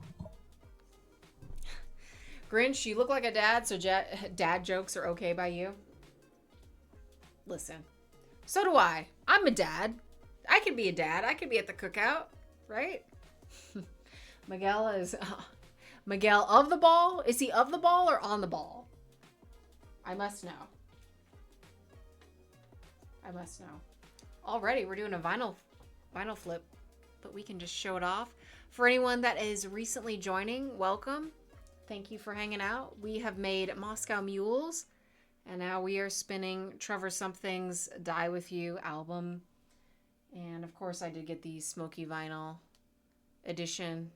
Grinch, you look like a dad, so dad jokes are okay by you? Listen, so do I. I'm a dad. I could be a dad. I could be at the cookout, right? Miguel is... Miguel of the ball? Is he of the ball or on the ball? I must know. I must know. Already, we're doing a vinyl flip, but we can just show it off. For anyone that is recently joining, welcome. Thank you for hanging out. We have made Moscow Mules, and now we are spinning Trevor Something's Die With You album. And of course, I did get the smoky vinyl edition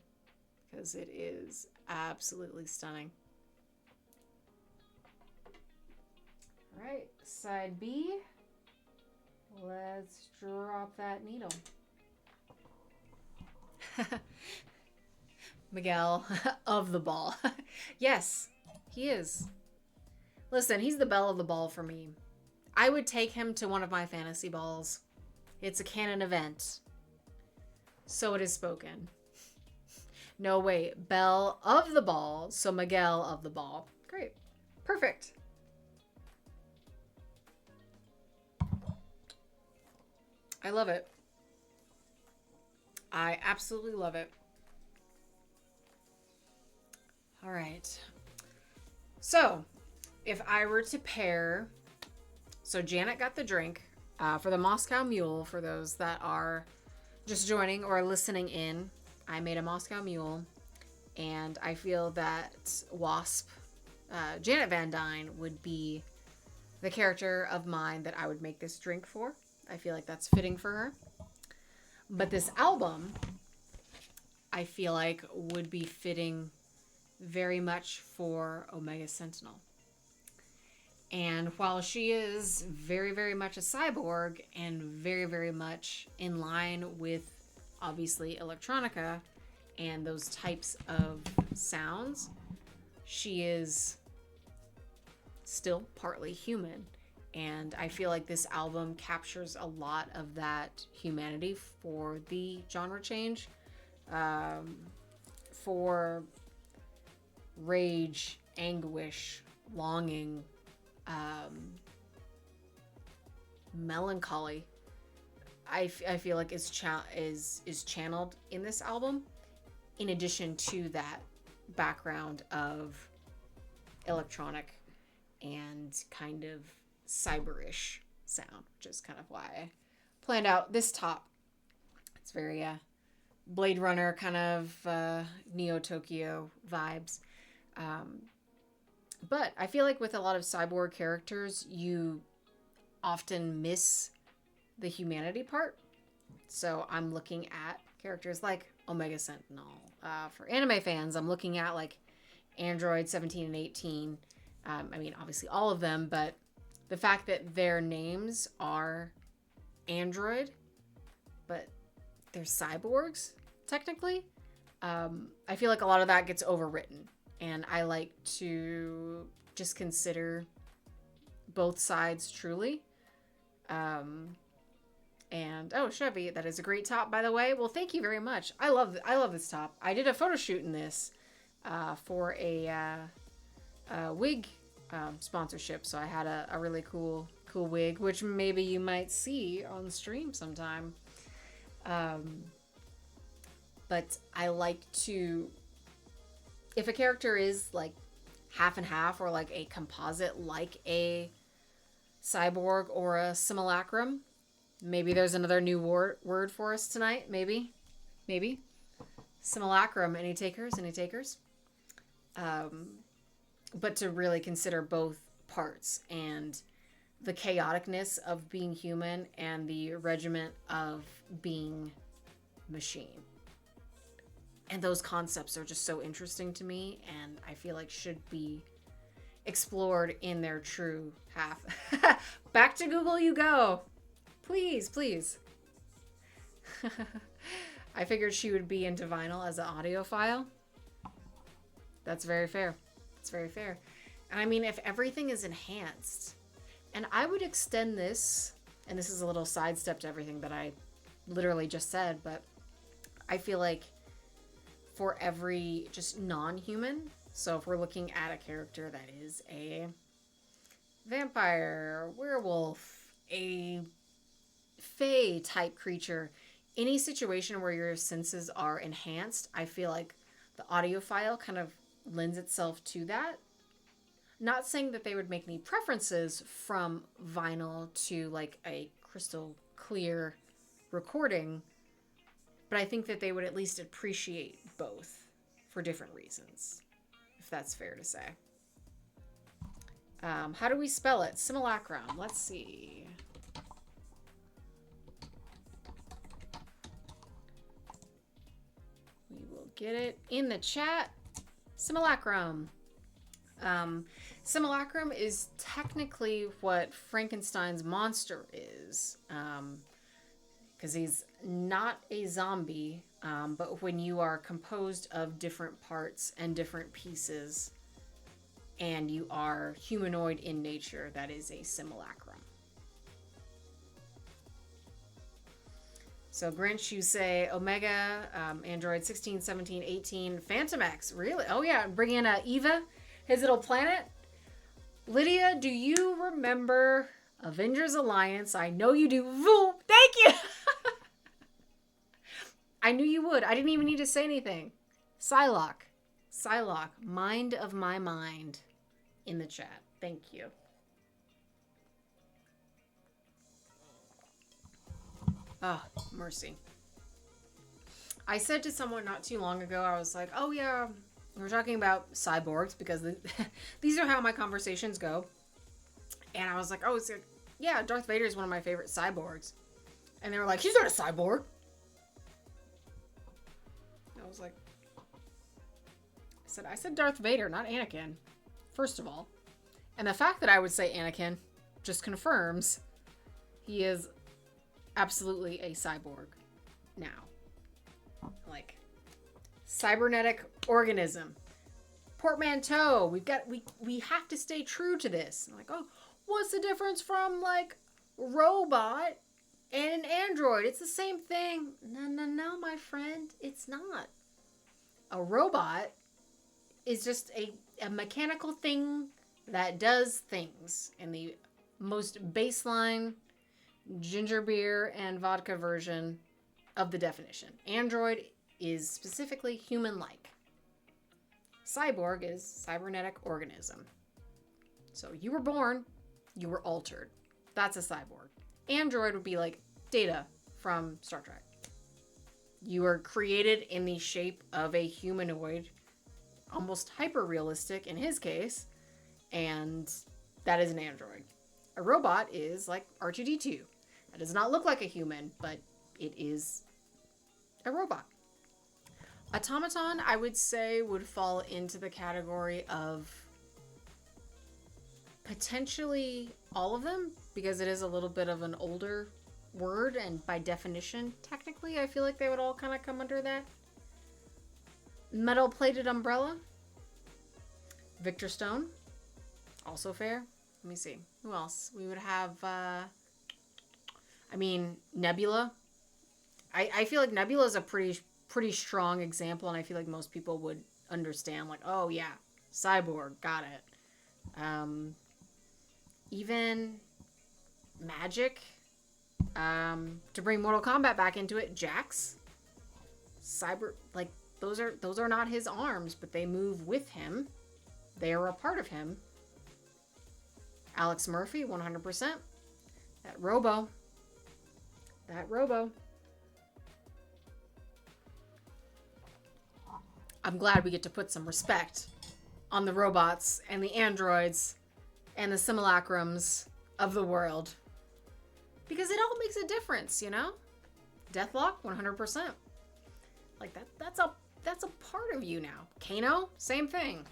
because it is absolutely stunning. All right, side B. Let's drop that needle. Miguel of the ball. Yes, he is. Listen, he's the belle of the ball for me. I would take him to one of my fantasy balls. It's a canon event. So it is spoken. No, wait. Belle of the ball. So Miguel of the ball. Great. Perfect. I love it. I absolutely love it. All right. So, if I were to pair, so Janet got the drink for the Moscow Mule. For those that are just joining or listening in, I made a Moscow Mule, and I feel that Wasp, Janet Van Dyne, would be the character of mine that I would make this drink for. I feel like that's fitting for her. But this album, I feel like, would be fitting very much for Omega Sentinel. And while she is very, very much a cyborg and very, very much in line with, obviously, electronica and those types of sounds, she is still partly human. And I feel like this album captures a lot of that humanity for the genre change, for rage, anguish, longing, melancholy. I feel like is channeled in this album, in addition to that background of electronic and kind of cyberish sound, which is kind of why I planned out this top. It's very Blade Runner kind of Neo Tokyo vibes. But I feel like with a lot of cyborg characters, you often miss the humanity part. So I'm looking at characters like Omega Sentinel. For anime fans, I'm looking at like Android 17 and 18. I mean, obviously all of them, but the fact that their names are Android, but they're cyborgs, technically, I feel like a lot of that gets overwritten. And I like to just consider both sides truly. And oh, Chevy, that is a great top, by the way. Well, thank you very much. I love this top. I did a photo shoot in this for a wig sponsorship, so I had a really cool wig, which maybe you might see on stream sometime. But I like to, if a character is like half and half or like a composite, like a cyborg or a simulacrum, maybe there's another new word for us tonight. Maybe simulacrum. Any takers? But to really consider both parts and the chaoticness of being human and the regiment of being machine. And those concepts are just so interesting to me, and I feel like should be explored in their true half. Back to Google you go. Please. I figured she would be into vinyl as an audiophile. That's very fair. And I mean, if everything is enhanced, and I would extend this, and this is a little sidestep to everything that I literally just said, but I feel like for every just non-human, so if we're looking at a character that is a vampire, werewolf, a fae type creature, any situation where your senses are enhanced, I feel like the audiophile kind of lends itself to that. Not saying that they would make any preferences from vinyl to like a crystal clear recording, but I think that they would at least appreciate both for different reasons, if that's fair to say. How do we spell it? Simulacrum. Let's see. We will get it in the chat. Simulacrum. Simulacrum is technically what Frankenstein's monster is. Because he's not a zombie, but when you are composed of different parts and different pieces, and you are humanoid in nature, that is a simulacrum. So Grinch, you say Omega, Android 16, 17, 18, Phantom X. Really? Oh yeah, bring in Eva, his little planet. Lydia, do you remember Avengers Alliance? I know you do. Vroom. Thank you! I knew you would. I didn't even need to say anything. Psylocke. Psylocke, mind of my mind, in the chat. Thank you. Oh, mercy. I said to someone not too long ago, I was like, oh yeah, we're talking about cyborgs because these are how my conversations go. And I was like, oh, yeah, Darth Vader is one of my favorite cyborgs. And they were like, he's not a cyborg. I was like, I said Darth Vader, not Anakin, first of all. And the fact that I would say Anakin just confirms he is absolutely a cyborg now. Like, cybernetic organism. Portmanteau. We have to stay true to this. I'm like, oh, what's the difference from, like, robot and an android? It's the same thing. No, my friend. It's not. A robot is just a mechanical thing that does things in the most baseline ginger beer and vodka version of the definition. Android is specifically human-like. Cyborg is cybernetic organism. So you were born, you were altered. That's a cyborg. Android would be like Data from Star Trek. You were created in the shape of a humanoid, almost hyper-realistic in his case, and that is an android. A robot is like R2-D2. That does not look like a human, but it is a robot. Automaton, I would say, would fall into the category of potentially all of them, because it is a little bit of an older word, and by definition, technically, I feel like they would all kind of come under that. Metal-plated umbrella. Victor Stone. Also fair. Let me see. Who else? We would have, Nebula. I feel like Nebula is a pretty strong example, and I feel like most people would understand, like, oh yeah, cyborg, got it. Even Magic, to bring Mortal Kombat back into it, Jax, cyber, like, those are not his arms, but they move with him. They are a part of him. Alex Murphy, 100%. That Robo. I'm glad we get to put some respect on the robots and the androids and the simulacrums of the world. Because it all makes a difference, you know? Deathlock, 100%. Like, that's a part of you now. Kano, same thing.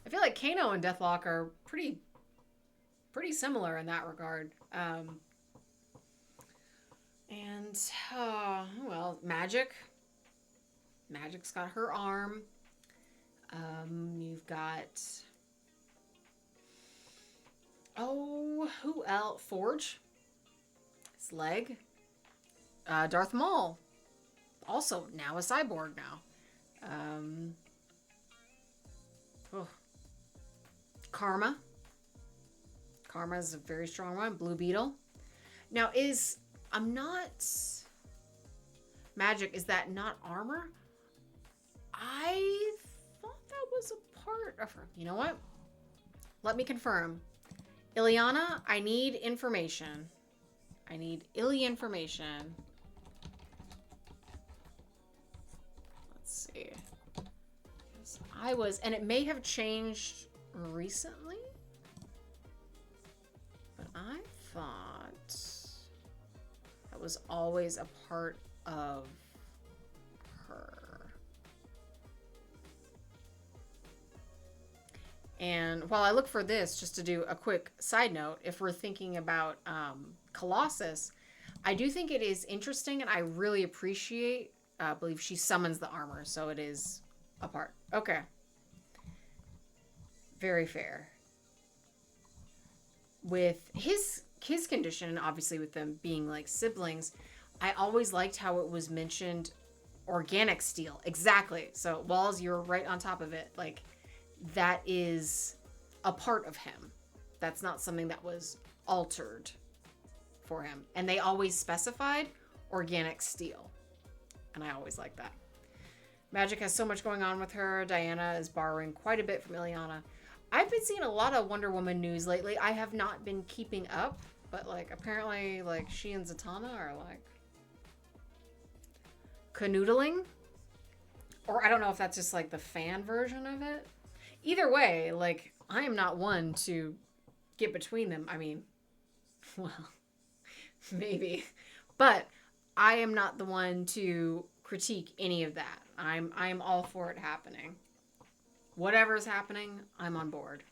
I feel like Kano and Deathlock are pretty similar in that regard. Magic. Magic's got her arm. You've got... Oh, who else? Forge. His leg. Darth Maul. Also, now a cyborg now. Karma. Karma is a very strong one. Blue Beetle. Now, Magic, is that not armor? I thought that was a part of her. You know what? Let me confirm. Ileana, I need information. I need information. Let's see. And it may have changed recently, but I thought that was always a part of her. And while I look for this, just to do a quick side note, if we're thinking about Colossus, I do think it is interesting, and I really appreciate, I believe she summons the armor, so it is a part. Okay. Very fair. With his condition, and obviously with them being like siblings, I always liked how it was mentioned organic steel. Exactly. So, Walls, you're right on top of it. Like, that is a part of him. That's not something that was altered for him. And they always specified organic steel. And I always like that. Magic has so much going on with her. Diana is borrowing quite a bit from Ileana. I've been seeing a lot of Wonder Woman news lately. I have not been keeping up, but like apparently like she and Zatanna are like canoodling. Or I don't know if that's just like the fan version of it. Either way, like I am not one to get between them. I mean, well, maybe. But I am not the one to critique any of that. I'm all for it happening. Whatever is happening, I'm on board.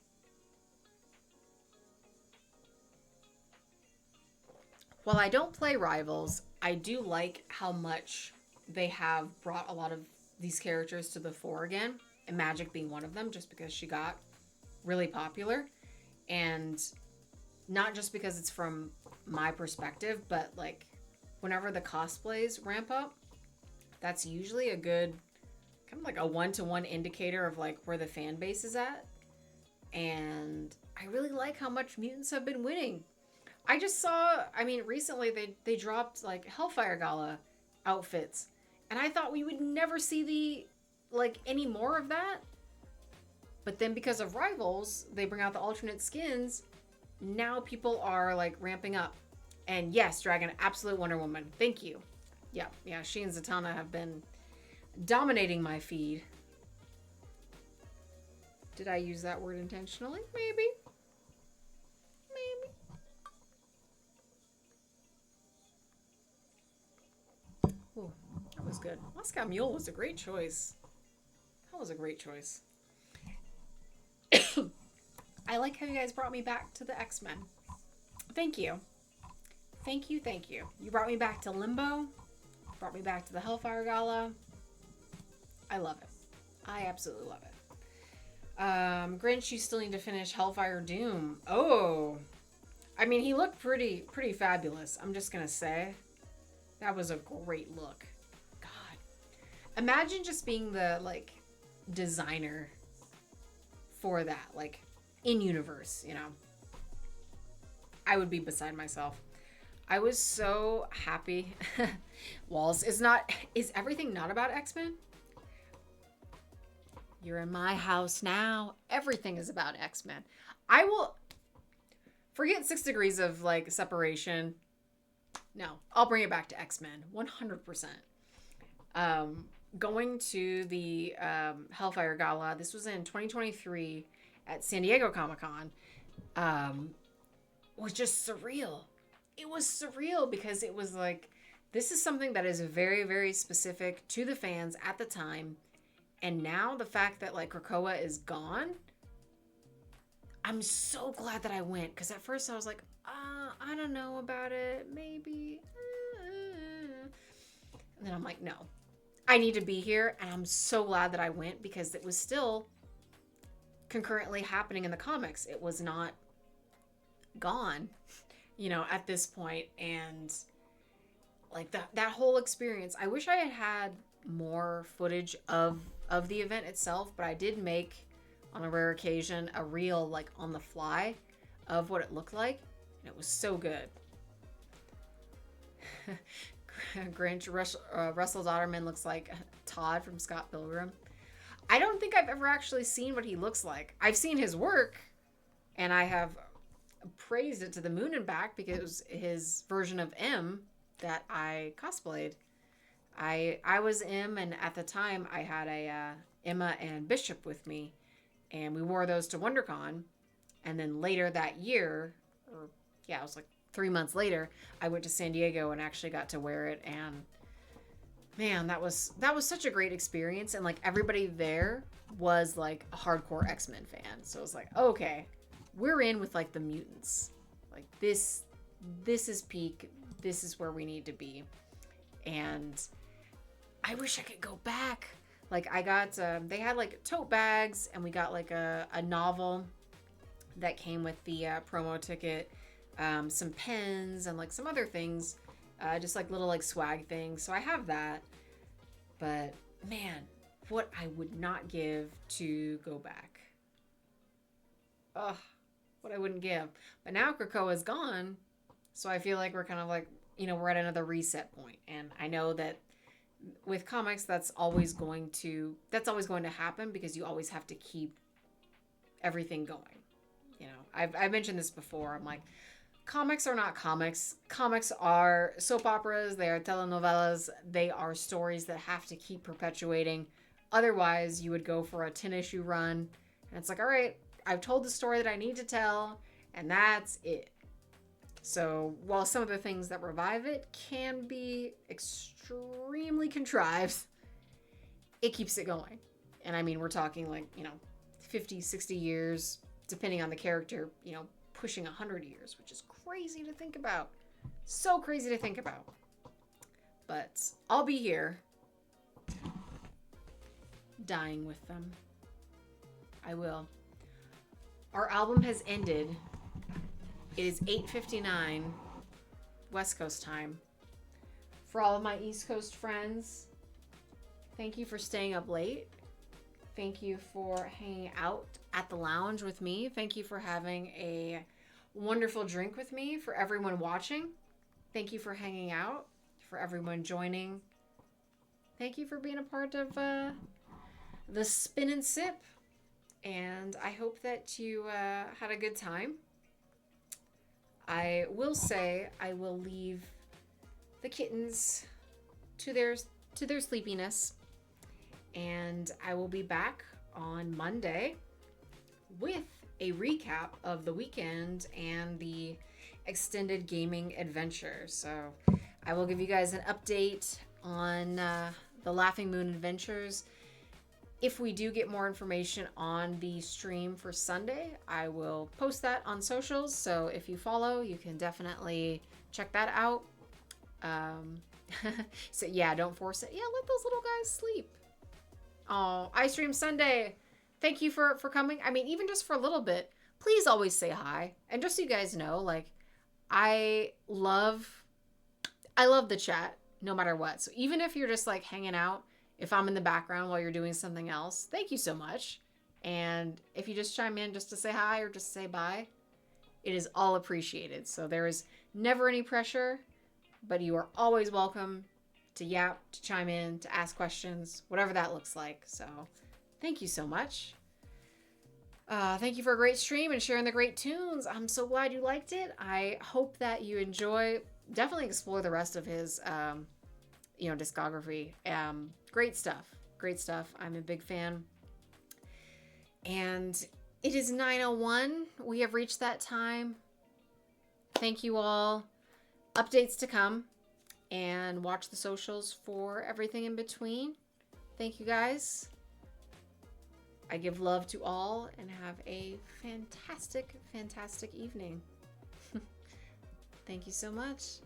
While I don't play Rivals, I do like how much they have brought a lot of these characters to the fore again, and Magic being one of them, just because she got really popular. And not just because it's from my perspective, but like whenever the cosplays ramp up, that's usually a good kind of like a one-to-one indicator of like where the fan base is at. And I really like how much mutants have been winning. I just saw, I mean, recently they dropped like Hellfire Gala outfits, and I thought we would never see the like any more of that. But then because of Rivals, they bring out the alternate skins. Now people are like ramping up. And yes, Dragon, absolute Wonder Woman. Thank you. Yeah, she and Zatanna have been dominating my feed. Did I use that word intentionally? Maybe. Ooh, that was good. Moscow Mule was a great choice. That was a great choice. I like how you guys brought me back to the X-Men. Thank you. Thank you, thank you. You brought me back to Limbo. Brought me back to the Hellfire Gala. I love it. I absolutely love it. Grinch, you still need to finish Hellfire Doom. Oh. I mean, he looked pretty fabulous. I'm just gonna say. That was a great look. God. Imagine just being the, like, designer for that. Like, in universe, you know. I would be beside myself. I was so happy. Walls, is everything not about X-Men? You're in my house now. Everything is about X-Men. I will forget 6 degrees of like separation. No, I'll bring it back to X-Men 100%. Going to the Hellfire Gala. This was in 2023 at San Diego Comic-Con. Was just surreal. It was surreal because it was like, this is something that is very, very specific to the fans at the time. And now the fact that like Krakoa is gone, I'm so glad that I went. Because at first I was like, I don't know about it. Maybe. And then I'm like, no, I need to be here. And I'm so glad that I went because it was still concurrently happening in the comics. It was not gone, you know, at this point. And like that whole experience, I wish I had more footage of the event itself, but I did make on a rare occasion a reel like on the fly of what it looked like, and it was so good. Grinch, Russell Dodderman looks like Todd from Scott Pilgrim. I don't think I've ever actually seen what he looks like. I've seen his work, and I have praised it to the moon and back because it was his version of M that I cosplayed. I was M, and at the time I had a Emma and Bishop with me, and we wore those to WonderCon. And then later that year, or yeah, it was like 3 months later, I went to San Diego and actually got to wear it. And man, that was such a great experience. And like everybody there was like a hardcore X-Men fan, so it was like, okay, we're in with like the mutants. Like this is peak. This is where we need to be. And I wish I could go back. Like I got, they had like tote bags, and we got like a novel that came with the promo ticket, some pens and like some other things, just like little like swag things. So I have that. But man, what I would not give to go back. Ugh, what I wouldn't give. But now Krakoa is gone, so I feel like we're kind of like, you know, we're at another reset point. And I know that with comics, that's always going to happen because you always have to keep everything going. You know, I've mentioned this before. I'm like, comics are not comics. Comics are soap operas, they are telenovelas, they are stories that have to keep perpetuating. Otherwise, you would go for a 10-issue run, and it's like, all right, I've told the story that I need to tell, and that's it. So, while some of the things that revive it can be extremely contrived, it keeps it going. And I mean, we're talking like, 50, 60 years, depending on the character, pushing 100 years, which is crazy to think about. So crazy to think about. But I'll be here, dying with them. I will. Our album has ended. It is 8:59 West Coast time. For all of my East Coast friends, thank you for staying up late. Thank you for hanging out at the lounge with me. Thank you for having a wonderful drink with me. For everyone watching, thank you for hanging out. For everyone joining, thank you for being a part of the Spin and Sip. And I hope that you had a good time. I will say I will leave the kittens to their sleepiness, and I will be back on Monday with a recap of the weekend and the extended gaming adventure. So I will give you guys an update on the Laughing Moon Adventures. If we do get more information on the stream for Sunday, I will post that on socials. So if you follow, you can definitely check that out. So yeah, don't force it. Yeah, let those little guys sleep. Oh, I stream Sunday. Thank you for coming. I mean, even just for a little bit, please always say hi. And just so you guys know, like, I love the chat no matter what. So even if you're just like hanging out, if I'm in the background while you're doing something else, thank you so much. And if you just chime in just to say hi or just say bye, it is all appreciated. So there is never any pressure, but you are always welcome to yap, to chime in, to ask questions, whatever that looks like. So thank you so much. Thank you for a great stream and sharing the great tunes. I'm so glad you liked it. I hope that you enjoy. Definitely explore the rest of his discography. Great stuff. I'm a big fan. And it is 9:01. We have reached that time. Thank you all. Updates to come, and watch the socials for everything in between. Thank you guys. I give love to all and have a fantastic, fantastic evening. Thank you so much.